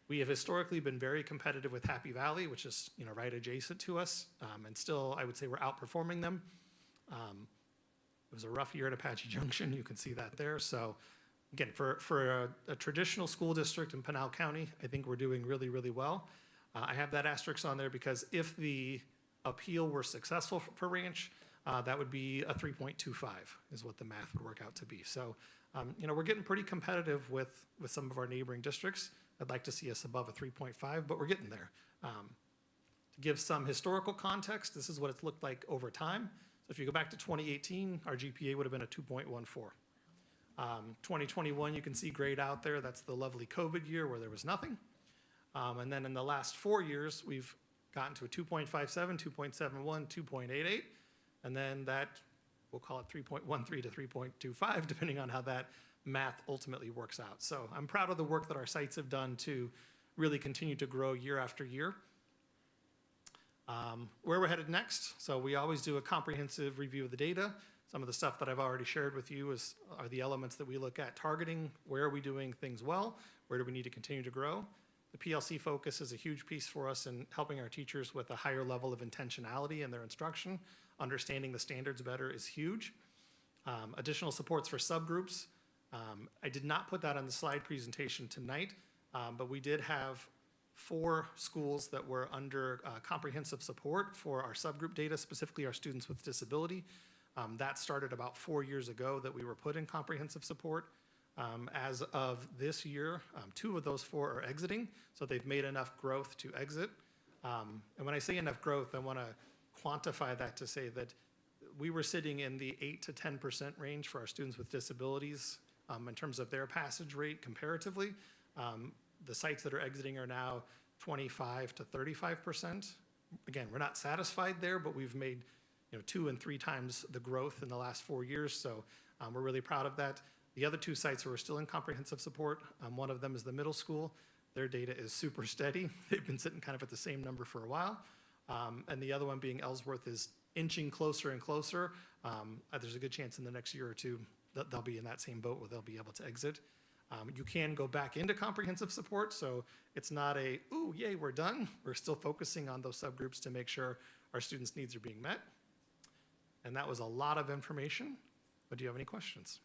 We have historically been very competitive with Happy Valley, which is right adjacent to us, and still I would say we're outperforming them. It was a rough year at Apache Junction. You can see that there. So again, for a traditional school district in Pinal County, I think we're doing really, really well. I have that asterisk on there because if the appeal were successful for Ranch, that would be a 3.25 is what the math would work out to be. So, we're getting pretty competitive with some of our neighboring districts. I'd like to see us above a 3.5, but we're getting there. To give some historical context, this is what it's looked like over time. So if you go back to 2018, our GPA would have been a 2.14. 2021, you can see grayed out there. That's the lovely COVID year where there was nothing. And then in the last 4 years, we've gotten to a 2.57, 2.71, 2.88, and then that, we'll call it 3.13 to 3.25, depending on how that math ultimately works out. So I'm proud of the work that our sites have done to really continue to grow year after year. Where we're headed next, so we always do a comprehensive review of the data. Some of the stuff that I've already shared with you are the elements that we look at targeting. Where are we doing things well? Where do we need to continue to grow? The PLC focus is a huge piece for us in helping our teachers with a higher level of intentionality in their instruction. Understanding the standards better is huge. Additional supports for subgroups. I did not put that on the slide presentation tonight, but we did have 4 schools that were under comprehensive support for our subgroup data, specifically our students with disability. That started about 4 years ago that we were put in comprehensive support. As of this year, 2 of those 4 are exiting, so they've made enough growth to exit. And when I say enough growth, I want to quantify that to say that we were sitting in the 8 to 10% range for our students with disabilities in terms of their passage rate comparatively. The sites that are exiting are now 25 to 35%. Again, we're not satisfied there, but we've made 2 and 3 times the growth in the last 4 years, so we're really proud of that. The other 2 sites who are still in comprehensive support, one of them is the middle school. Their data is super steady. They've been sitting kind of at the same number for a while. And the other one being Ellsworth is inching closer and closer. There's a good chance in the next year or 2 that they'll be in that same boat where they'll be able to exit. You can go back into comprehensive support, so it's not a, ooh, yay, we're done. We're still focusing on those subgroups to make sure our students' needs are being met. And that was a lot of information, but do you have any questions?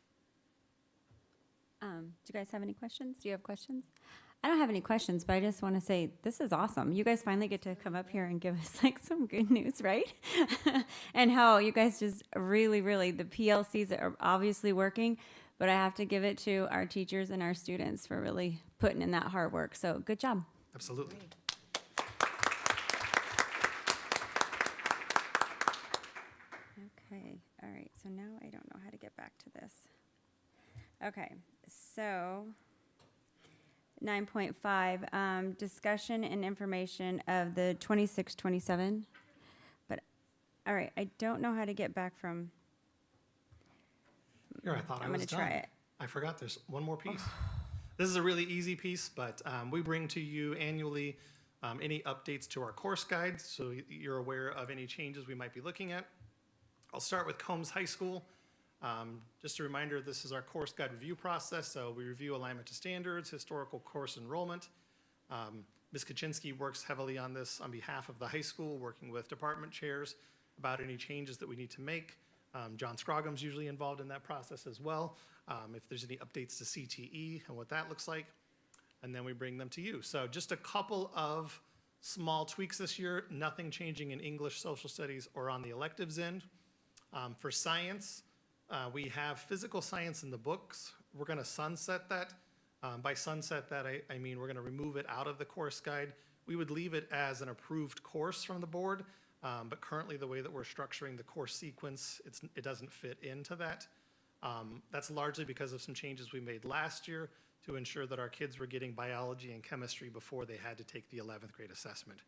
Do you guys have any questions? Do you have questions? I don't have any questions, but I just want to say this is awesome. You guys finally get to come up here and give us like some good news, right? And how you guys just really, the PLCs are obviously working, but I have to give it to our teachers and our students for really putting in that hard work. So good job. Absolutely. Okay, all right, so now I don't know how to get back to this. Okay, so 9.5, discussion and information of the 26-27. But, all right, I don't know how to get back from, Here, I thought I I'm was gonna done. try it. I forgot there's one more piece. This is a really easy piece, but we bring to you annually any updates to our course guides, so you're aware of any changes we might be looking at. I'll start with Combs High School. Just a reminder, this is our course guide review process, so we review alignment to standards, historical course enrollment. Ms. Kaczynski works heavily on this on behalf of the high school, working with department chairs about any changes that we need to make. John Scroggum's usually involved in that process as well, if there's any updates to CTE and what that looks like, and then we bring them to you. So just a couple of small tweaks this year, nothing changing in English, social studies, or on the electives end. For science, we have physical science in the books. We're going to sunset that. By sunset that, I mean we're going to remove it out of the course guide. We would leave it as an approved course from the board, but currently the way that we're structuring the course sequence, it doesn't fit into that. That's largely because of some changes we made last year to ensure that our kids were getting biology and chemistry before they had to take the 11th grade assessment.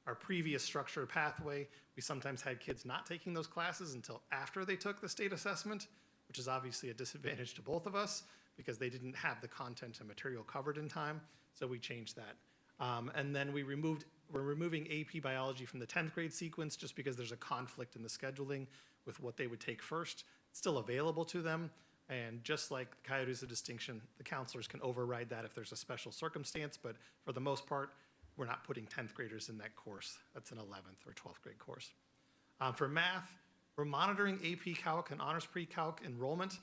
Our previous structured pathway, we sometimes had kids not taking those classes until after they took the state assessment, which is obviously a disadvantage to both of us because they didn't have the content and material covered in time, so we changed that. And then we're removing AP biology from the 10th grade sequence just because there's a conflict in the scheduling with what they would take first. It's still available to them, and just like the Coyotes of Distinction, the counselors can override that if there's a special circumstance, but for the most part, we're not putting 10th graders in that course. That's an 11th or 12th grade course. For math, we're monitoring AP Calc and Honors Pre-Calc enrollment.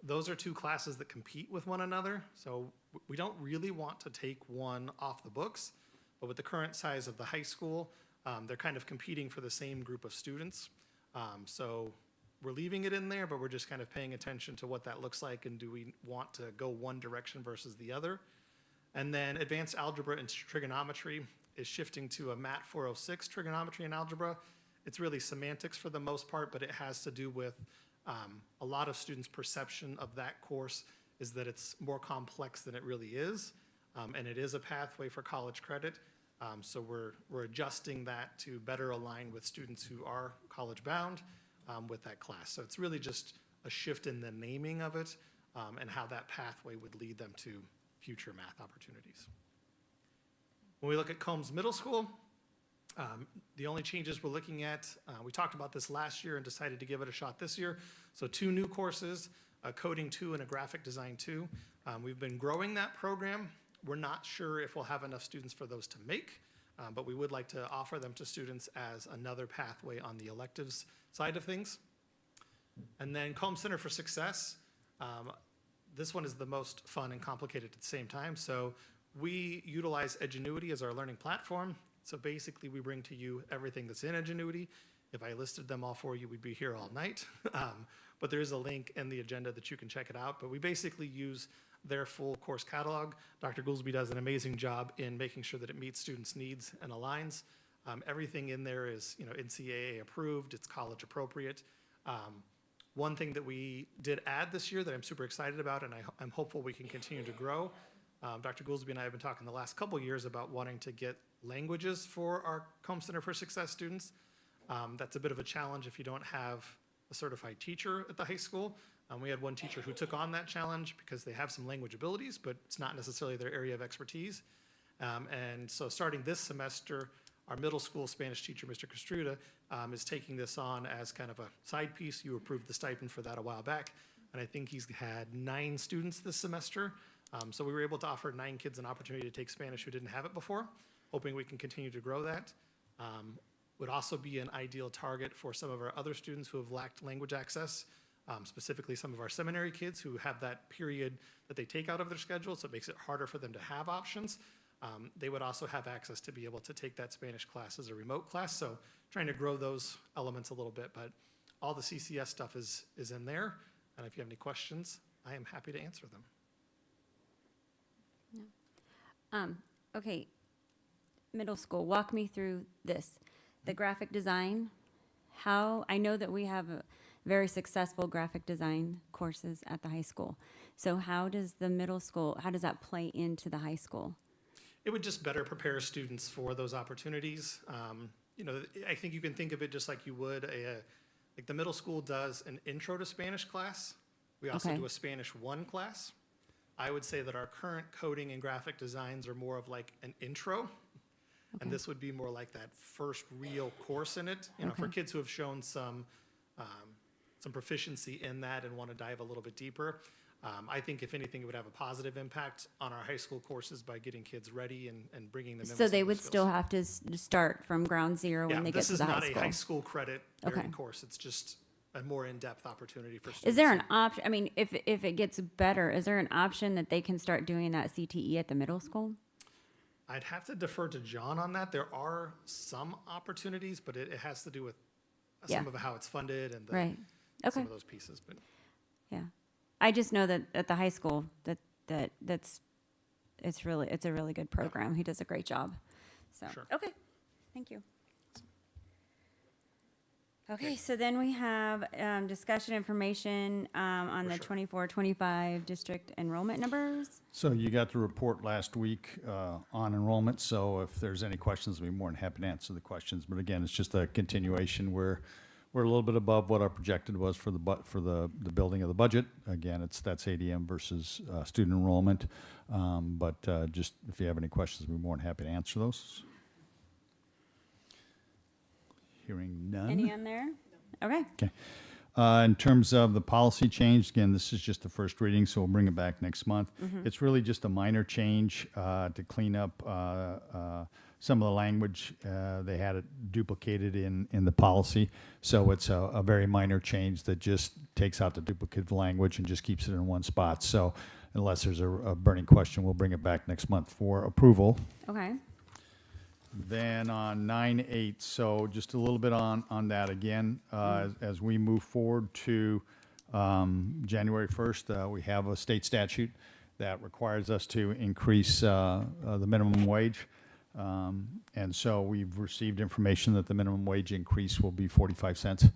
Those are two classes that compete with one another, so we don't really want to take one off the books, but with the current size of the high school, they're kind of competing for the same group of students. So we're leaving it in there, but we're just kind of paying attention to what that looks like and do we want to go one direction versus the other. And then advanced algebra and trigonometry is shifting to a MAT 406 trigonometry and algebra. It's really semantics for the most part, but it has to do with a lot of students' perception of that course is that it's more complex than it really is, and it is a pathway for college credit. So we're adjusting that to better align with students who are college bound with that class. So it's really just a shift in the naming of it and how that pathway would lead them to future math opportunities. When we look at Combs Middle School, the only changes we're looking at, we talked about this last year and decided to give it a shot this year. So 2 new courses, a coding 2 and a graphic design 2. We've been growing that program. We're not sure if we'll have enough students for those to make, but we would like to offer them to students as another pathway on the electives side of things. And then Combs Center for Success. This one is the most fun and complicated at the same time. So we utilize Edgenuity as our learning platform. So basically, we bring to you everything that's in Edgenuity. If I listed them all for you, we'd be here all night. But there is a link in the agenda that you can check it out. But we basically use their full course catalog. Dr. Goolsby does an amazing job in making sure that it meets students' needs and aligns. Everything in there is, NCAA approved. It's college appropriate. One thing that we did add this year that I'm super excited about, and I'm hopeful we can continue to grow. Dr. Goolsby and I have been talking the last couple years about wanting to get languages for our Combs Center for Success students. That's a bit of a challenge if you don't have a certified teacher at the high school. We had one teacher who took on that challenge because they have some language abilities, but it's not necessarily their area of expertise. And so starting this semester, our middle school Spanish teacher, Mr. Castruda, is taking this on as kind of a side piece. You approved the stipend for that a while back, and I think he's had 9 students this semester. So we were able to offer 9 kids an opportunity to take Spanish who didn't have it before, hoping we can continue to grow that. Would also be an ideal target for some of our other students who have lacked language access, specifically some of our seminary kids who have that period that they take out of their schedule, so it makes it harder for them to have options. They would also have access to be able to take that Spanish class as a remote class, so trying to grow those elements a little bit, but all the CCS stuff is in there, and if you have any questions, I am happy to answer them. Okay, middle school, walk me through this. The graphic design, I know that we have a very successful graphic design courses at the high school. So how does the middle school, how does that play into the high school? It would just better prepare students for those opportunities. I think you can think of it just like you would like the middle school does an intro to Spanish class. We also Okay. do a Spanish 1 class. I would say that our current coding and graphic designs are more of like an intro. Okay. And this would be more like that first real course in it, for Okay. kids who have shown some proficiency in that and want to dive a little bit deeper. I think if anything, it would have a positive impact on our high school courses by getting kids ready and bringing them in. So with they some of would the still skills. have to start from ground zero when they get to the high This is school? not a high school credit bearing Okay. course. It's just a more in-depth opportunity for students. Is there an option, I mean, if it gets better, is there an option that they can start doing that CTE at the middle school? I'd have to defer to John on that. There are some opportunities, but it has to do with some Yeah. of how it's funded and Right, some okay, of those pieces. But yeah. I just know that at the high school, it's a really good program. He does a great job. So, Sure. okay, thank you. Okay, so then we have discussion information on the Sure. 24-25 district enrollment numbers. So you got the report last week on enrollment, so if there's any questions, I'd be more than happy to answer the questions. But again, it's just a continuation. We're a little bit above what our projected was for the building of the budget. Again, that's ADM versus student enrollment. But just if you have any questions, I'd be more than happy to answer those. Hearing none. Any on there? Okay. Okay. In terms of the policy change, again, this is just the first reading, so we'll bring it back next month. It's really just a minor change to clean up some of the language, they had it duplicated in the policy. So it's a very minor change that just takes out the duplicate language and just keeps it in one spot. So unless there's a burning question, we'll bring it back next month for approval. Okay. Then on 9/8, so just a little bit on that again, as we move forward to January 1st, we have a state statute that requires us to increase the minimum wage. And so we've received information that the minimum wage increase will be 45 cents.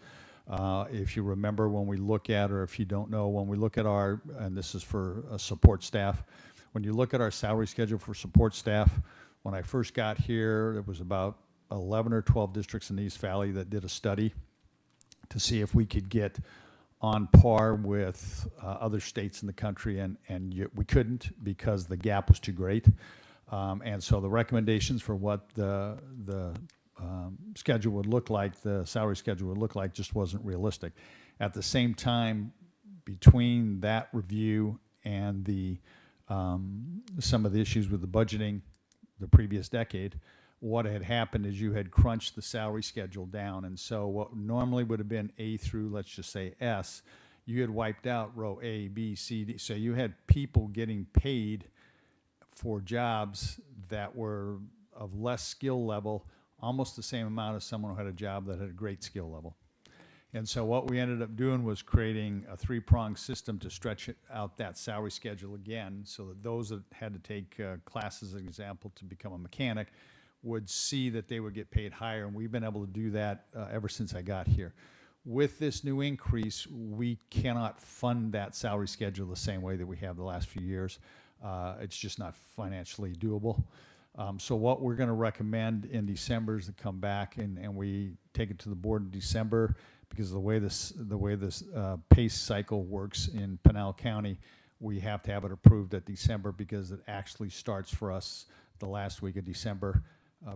If you remember when we look at, or if you don't know, when we look at our, and this is for support staff, when you look at our salary schedule for support staff, when I first got here, there was about 11 or 12 districts in the East Valley that did a study to see if we could get on par with other states in the country, and we couldn't because the gap was too great. And so the recommendations for what the schedule would look like, the salary schedule would look like, just wasn't realistic. At the same time, between that review and the some of the issues with the budgeting the previous decade, what had happened is you had crunched the salary schedule down. And so what normally would have been A through, let's just say S, you had wiped out row A, B, C, D. So you had people getting paid for jobs that were of less skill level, almost the same amount as someone who had a job that had a great skill level. And so what we ended up doing was creating a three-pronged system to stretch out that salary schedule again, so that those that had to take classes, as an example, to become a mechanic would see that they would get paid higher. And we've been able to do that ever since I got here. With this new increase, we cannot fund that salary schedule the same way that we have the last few years. It's just not financially doable. So what we're going to recommend in December is to come back and we take it to the board in December, because the way this pay cycle works in Pinal County, we have to have it approved at December, because it actually starts for us the last week of December,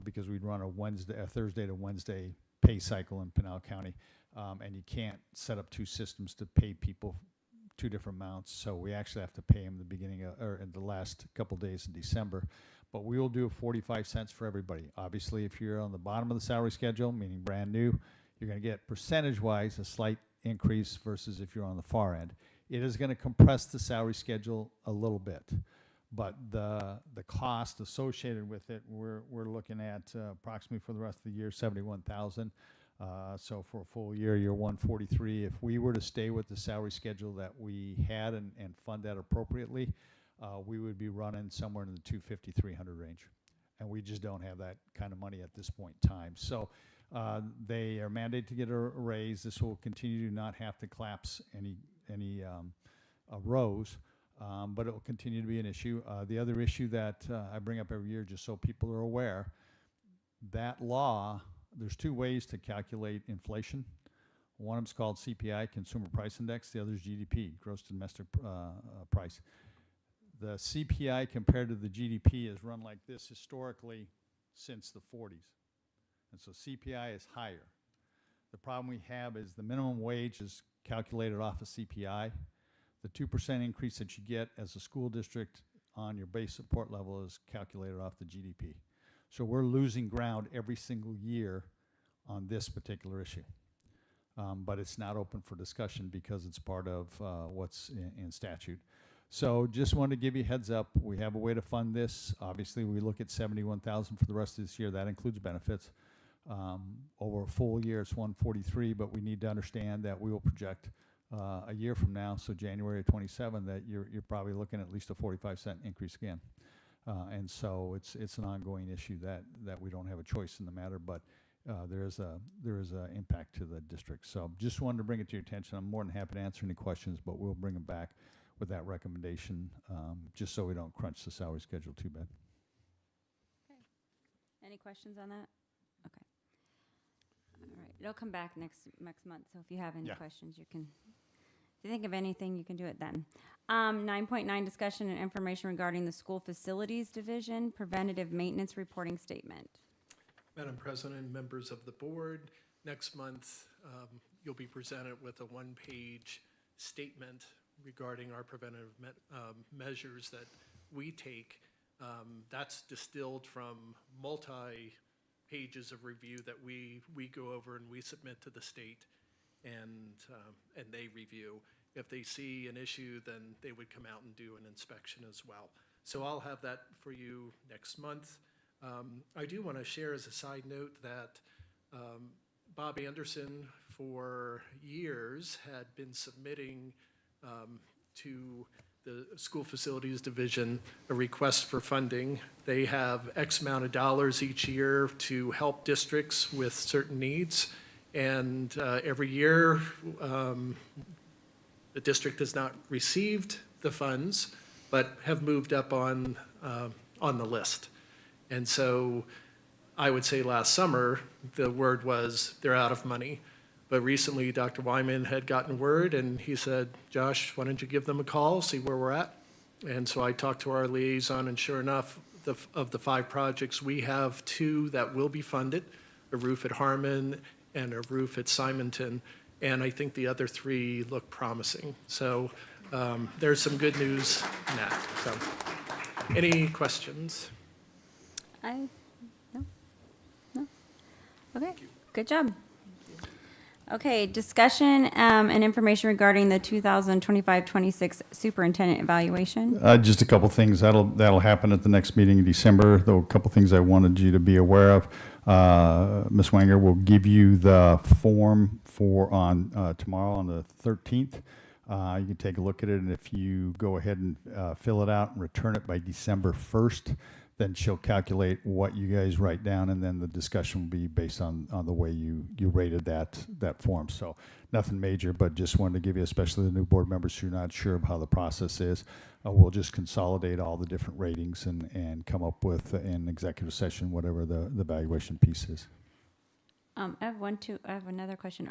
because we'd run a Thursday to Wednesday pay cycle in Pinal County, and you can't set up two systems to pay people two different amounts. So we actually have to pay them the beginning of, or in the last couple days in December. But we will do 45 cents for everybody. Obviously, if you're on the bottom of the salary schedule, meaning brand new, you're going to get percentage-wise a slight increase versus if you're on the far end. It is going to compress the salary schedule a little bit, but the cost associated with it, we're looking at approximately for the rest of the year $71,000. So for a full year, you're $143,000. If we were to stay with the salary schedule that we had and fund that appropriately, we would be running somewhere in the $250-300 range, and we just don't have that kind of money at this point in time. So they are mandated to get a raise. This will continue to not have to collapse any rows, but it will continue to be an issue. The other issue that I bring up every year, just so people are aware, that law, there's two ways to calculate inflation. One of them's called CPI, Consumer Price Index. The other is GDP, Gross Domestic Price. The CPI compared to the GDP has run like this historically since the 40s. And so CPI is higher. The problem we have is the minimum wage is calculated off of CPI. The 2% increase that you get as a school district on your base support level is calculated off the GDP. So we're losing ground every single year on this particular issue. But it's not open for discussion because it's part of what's in statute. So just wanted to give you a heads up. We have a way to fund this. Obviously, we look at $71,000 for the rest of this year. That includes benefits. Over a full year, it's $143,000, but we need to understand that we will project a year from now, so January of 27, that you're probably looking at least a 45-cent increase again. And so it's an ongoing issue that we don't have a choice in the matter, but there is a impact to the district. So just wanted to bring it to your attention. I'm more than happy to answer any questions, but we'll bring them back with that recommendation, just so we don't crunch the salary schedule too bad. Okay. Any questions on that? Okay. All right. It'll come back next month. So if you have any questions, you can. If you think of anything, you can do it then. 9.9 discussion and information regarding the school facilities division preventative maintenance reporting statement. Madam President, members of the board, next month you'll be presented with a one-page statement regarding our preventative measures that we take That's distilled from multi-pages of review that we go over and we submit to the state, and they review. If they see an issue, then they would come out and do an inspection as well. So I'll have that for you next month. I do want to share as a side note that Bob Anderson, for years, had been submitting to the School Facilities Division a request for funding. They have X amount of dollars each year to help districts with certain needs. And every year, the district has not received the funds, but have moved up on the list. And so I would say last summer, the word was they're out of money. But recently, Dr. Wyman had gotten word, and he said, Josh, why don't you give them a call, see where we're at? And so I talked to our liaison, and sure enough, of the 5 projects, we have 2 that will be funded, a roof at Harmon and a roof at Simonton. And I think the other 3 look promising. So there's some good news in that. So, any questions? No. Okay, good job. Okay, discussion and information regarding the 2025-26 superintendent evaluation. Just a couple things. That'll happen at the next meeting in December. Though a couple things I wanted you to be aware of. Ms. Wanger will give you the form for tomorrow on the 13th. You can take a look at it, and if you go ahead and fill it out and return it by December 1st, then she'll calculate what you guys write down, and then the discussion will be based on the way you rated that form. So nothing major, but just wanted to give you, especially the new board members who are not sure of how the process is. We'll just consolidate all the different ratings and come up with an executive session, whatever the evaluation piece is. I have another question.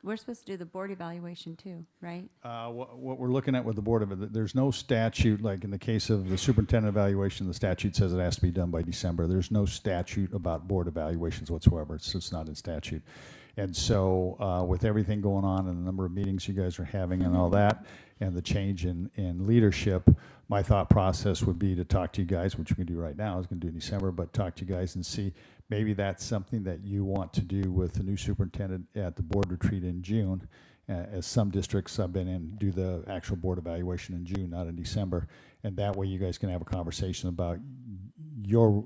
We're supposed to do the board evaluation too, right? What we're looking at with the board of it, there's no statute, like in the case of the superintendent evaluation, the statute says it has to be done by December. There's no statute about board evaluations whatsoever. It's just not in statute. And so with everything going on and the number of meetings you guys are having and all that, and the change in leadership, my thought process would be to talk to you guys, which we can do right now, I was going to do in December, but talk to you guys and see maybe that's something that you want to do with the new superintendent at the board retreat in June. As some districts I've been in do the actual board evaluation in June, not in December. And that way you guys can have a conversation about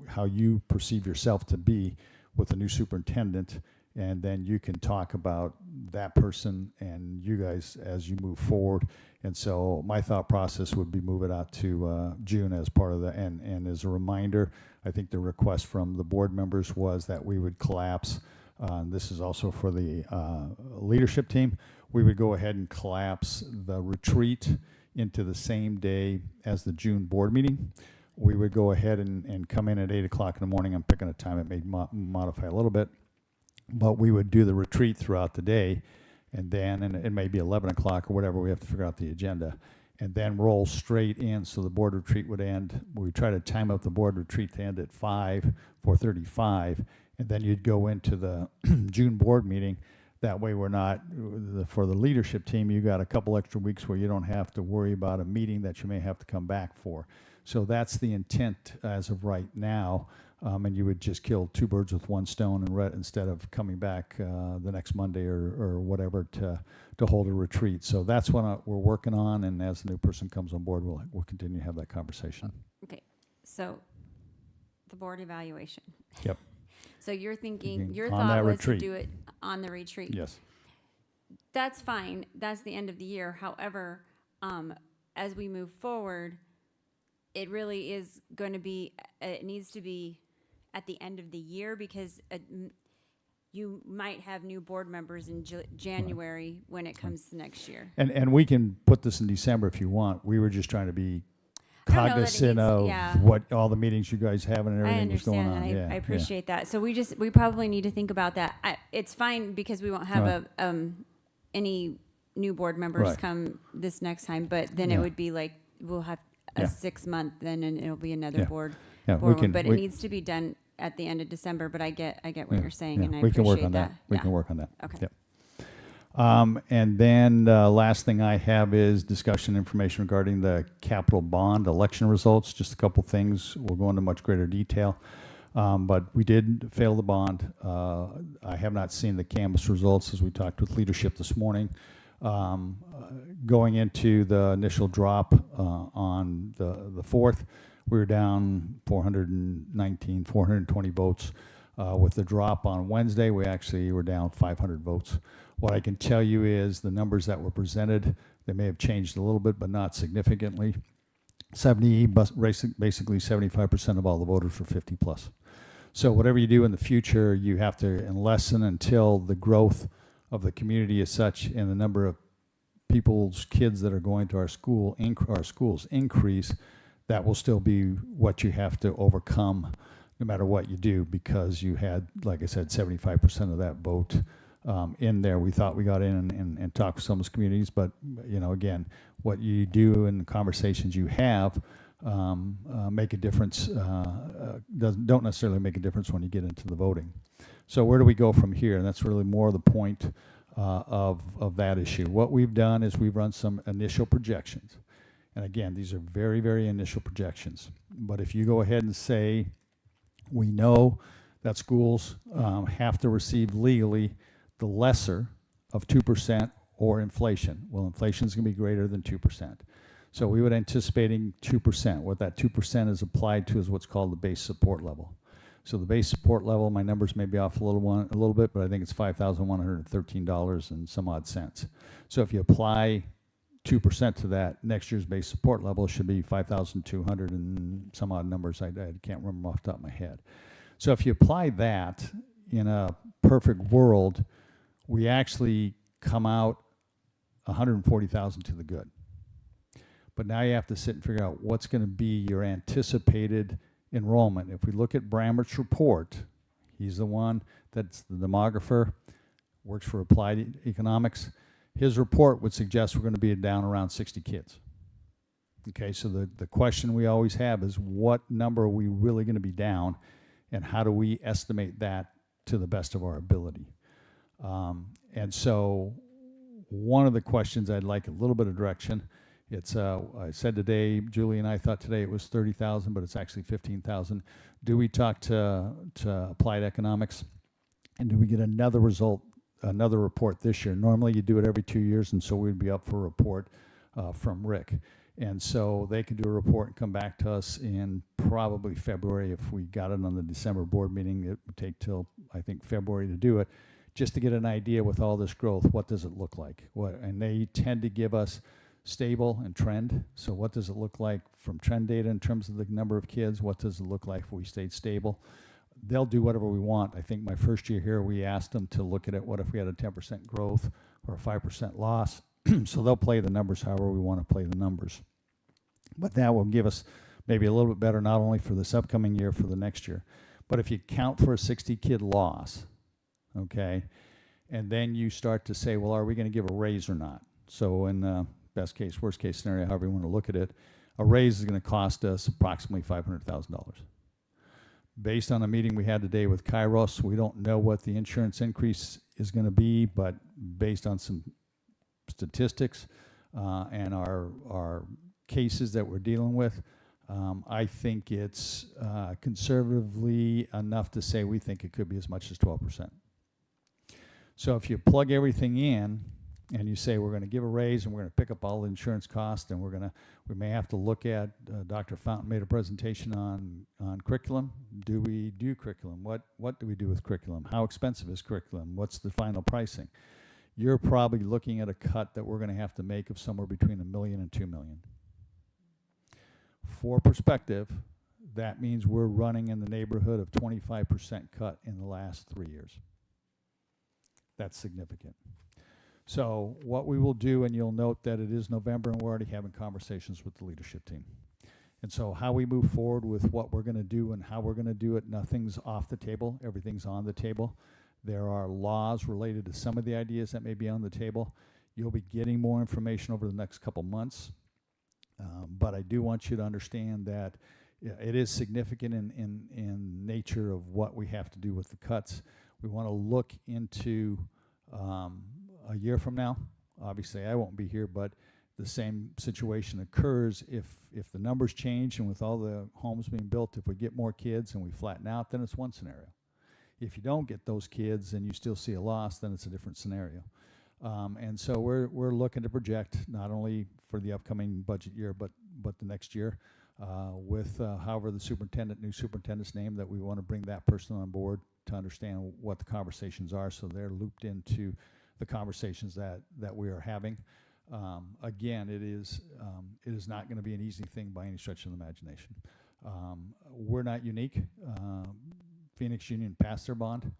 how you perceive yourself to be with the new superintendent. And then you can talk about that person and you guys as you move forward. And so my thought process would be move it out to June as part of the, and as a reminder, I think the request from the board members was that we would collapse, this is also for the leadership team, we would go ahead and collapse the retreat into the same day as the June board meeting. We would go ahead and come in at 8 o'clock in the morning. I'm picking a time, it may modify a little bit, but we would do the retreat throughout the day, and then, and it may be 11 o'clock or whatever, we have to figure out the agenda, and then roll straight in, so the board retreat would end. We try to time up the board retreat to end at 4:35, and then you'd go into the June board meeting. That way we're not, for the leadership team, you got a couple extra weeks where you don't have to worry about a meeting that you may have to come back for. So that's the intent as of right now. And you would just kill 2 birds with 1 stone and instead of coming back the next Monday or whatever to hold a retreat. So that's what we're working on, and as the new person comes on board, we'll continue to have that conversation. Okay, so the board evaluation. Yep. So you're thinking, your On thought that was retreat. to do it on the retreat. Yes. That's fine. That's the end of the year. However, as we move forward, it really is going to be, it needs to be at the end of the year, because you might have new board members in January when it comes to next year. And we can put this in December if you want. We were just trying to be I don't know that it cognizant needs- of yeah. what all the meetings you guys have and I everything was going understand on. that. Yeah, I appreciate that. So we probably need to think about that. It's fine because we won't have Right. any new board members Right. come this next time, but then Yeah. it would be like, we'll have a Yeah. 6-month then, and it'll be another Yeah. board. Yeah, board we can- but it we- needs to be done at the end of December, but I get what Yeah, you're saying, yeah. and I We can appreciate work on that. We Yeah. can work on that. Okay. Yep. And then last thing I have is discussion information regarding the capital bond election results. Just a couple things. We'll go into much greater detail. But we did fail the bond. I have not seen the canvas results as we talked with leadership this morning. Going into the initial drop on the 4th, we were down 419, 420 votes. With the drop on Wednesday, we actually were down 500 votes. What I can tell you is the numbers that were presented, they may have changed a little bit, but not significantly. Basically 75% of all the voters were 50 plus. So whatever you do in the future, you have to lessen until the growth of the community is such and the number of people's kids that are going to our schools increase. That will still be what you have to overcome no matter what you do, because you had, like I said, 75% of that vote in there. We thought we got in and talked with some of those communities, but again, what you do and the conversations you have make a difference. Don't necessarily make a difference when you get into the voting. So where do we go from here? And that's really more the point of that issue. What we've done is we've run some initial projections. And again, these are very, very initial projections. But if you go ahead and say, we know that schools have to receive legally the lesser of 2% or inflation. Well, inflation is going to be greater than 2%. So we would anticipating 2%. What that 2% is applied to is what's called the base support level. So the base support level, my numbers may be off a little bit, but I think it's $5,113 and some odd cents. So if you apply 2% to that, next year's base support level should be 5,200 and some odd numbers. I can't remember off the top of my head. So if you apply that in a perfect world, we actually come out 140,000 to the good. But now you have to sit and figure out what's going to be your anticipated enrollment. If we look at Brammert's report, he's the one that's the demographer, works for Applied Economics. His report would suggest we're going to be down around 60 kids. Okay, so the question we always have is what number are we really going to be down, and how do we estimate that to the best of our ability? And so one of the questions I'd like a little bit of direction. It's I said today, Julie and I thought today it was 30,000, but it's actually 15,000. Do we talk to Applied Economics, and do we get another report this year? Normally you do it every 2 years, and so we'd be up for a report from Rick. And so they could do a report and come back to us in probably February. If we got it on the December board meeting, it would take till, I think, February to do it, just to get an idea with all this growth, what does it look like? And they tend to give us stable and trend. So what does it look like from trend data in terms of the number of kids? What does it look like if we stayed stable? They'll do whatever we want. I think my first year here, we asked them to look at it. What if we had a 10% growth or a 5% loss? So they'll play the numbers however we want to play the numbers. But that will give us maybe a little bit better, not only for this upcoming year, for the next year. But if you count for a 60 kid loss, okay, and then you start to say, well, are we going to give a raise or not? So in best case, worst case scenario, however you want to look at it, a raise is going to cost us approximately $500,000. Based on a meeting we had today with Kairos, we don't know what the insurance increase is going to be, but based on some statistics and our cases that we're dealing with, I think it's conservatively enough to say we think it could be as much as 12%. So if you plug everything in and you say we're going to give a raise and we're going to pick up all the insurance costs, and we may have to look at, Dr. Fountain made a presentation on curriculum. Do we do curriculum? What do we do with curriculum? How expensive is curriculum? What's the final pricing? You're probably looking at a cut that we're going to have to make of somewhere between $1 million and $2 million. For perspective, that means we're running in the neighborhood of 25% cut in the last 3 years. That's significant. So what we will do, and you'll note that it is November and we're already having conversations with the leadership team. And so how we move forward with what we're going to do and how we're going to do it, nothing's off the table. Everything's on the table. There are laws related to some of the ideas that may be on the table. You'll be getting more information over the next couple months. But I do want you to understand that it is significant in nature of what we have to do with the cuts. We want to look into a year from now, obviously I won't be here, but the same situation occurs if the numbers change and with all the homes being built, if we get more kids and we flatten out, then it's one scenario. If you don't get those kids and you still see a loss, then it's a different scenario. And so we're looking to project not only for the upcoming budget year, but the next year, with however the new superintendent's name, that we want to bring that person on board to understand what the conversations are, so they're looped into the conversations that we are having. Again, it is not going to be an easy thing by any stretch of the imagination. We're not unique. Phoenix Union passed their bond,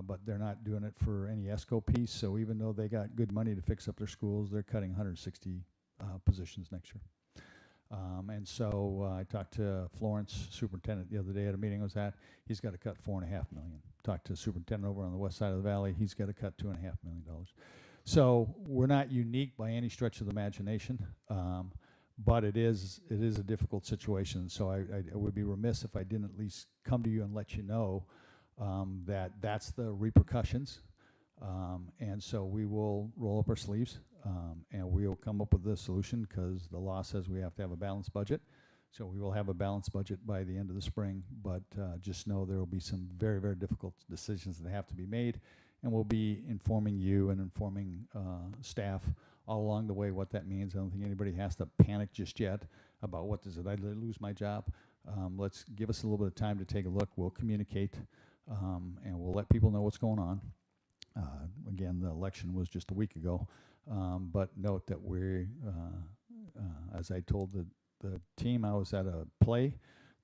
but they're not doing it for any ESCO piece. So even though they got good money to fix up their schools, they're cutting 160 positions next year. And so I talked to Florence, superintendent, the other day at a meeting I was at. He's got to cut $4.5 million. Talked to the superintendent over on the west side of the valley. He's got to cut $2.5 million. So we're not unique by any stretch of the imagination, but it is a difficult situation. So I would be remiss if I didn't at least come to you and let you know that that's the repercussions. And so we will roll up our sleeves and we will come up with a solution, because the law says we have to have a balanced budget. So we will have a balanced budget by the end of the spring, but just know there will be some very, very difficult decisions that have to be made. And we'll be informing you and informing staff all along the way what that means. I don't think anybody has to panic just yet about what does it, I lose my job. Let's give us a little bit of time to take a look. We'll communicate and we'll let people know what's going on. Again, the election was just a week ago, but note that we, as I told the team, I was at a play.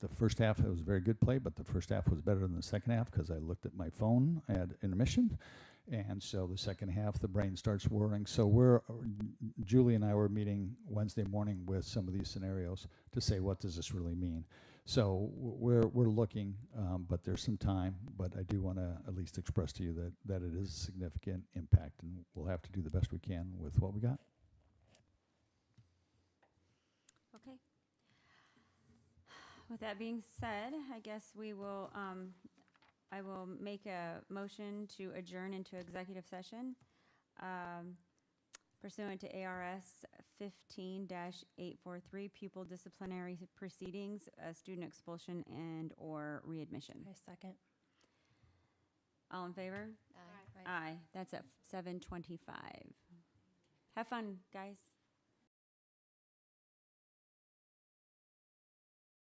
The first half, it was a very good play, but the first half was better than the second half because I looked at my phone at intermission. And so the second half, the brain starts whirring. So Julie and I were meeting Wednesday morning with some of these scenarios to say, what does this really mean? So we're looking, but there's some time. But I do want to at least express to you that it is a significant impact, and we'll have to do the best we can with what we got. Okay. With that being said, I guess we will, I will make a motion to adjourn into executive session pursuant to ARS 15-843, pupil disciplinary proceedings, student expulsion and/or readmission. I second. All in favor? Aye. That's at 7:25. Have fun, guys.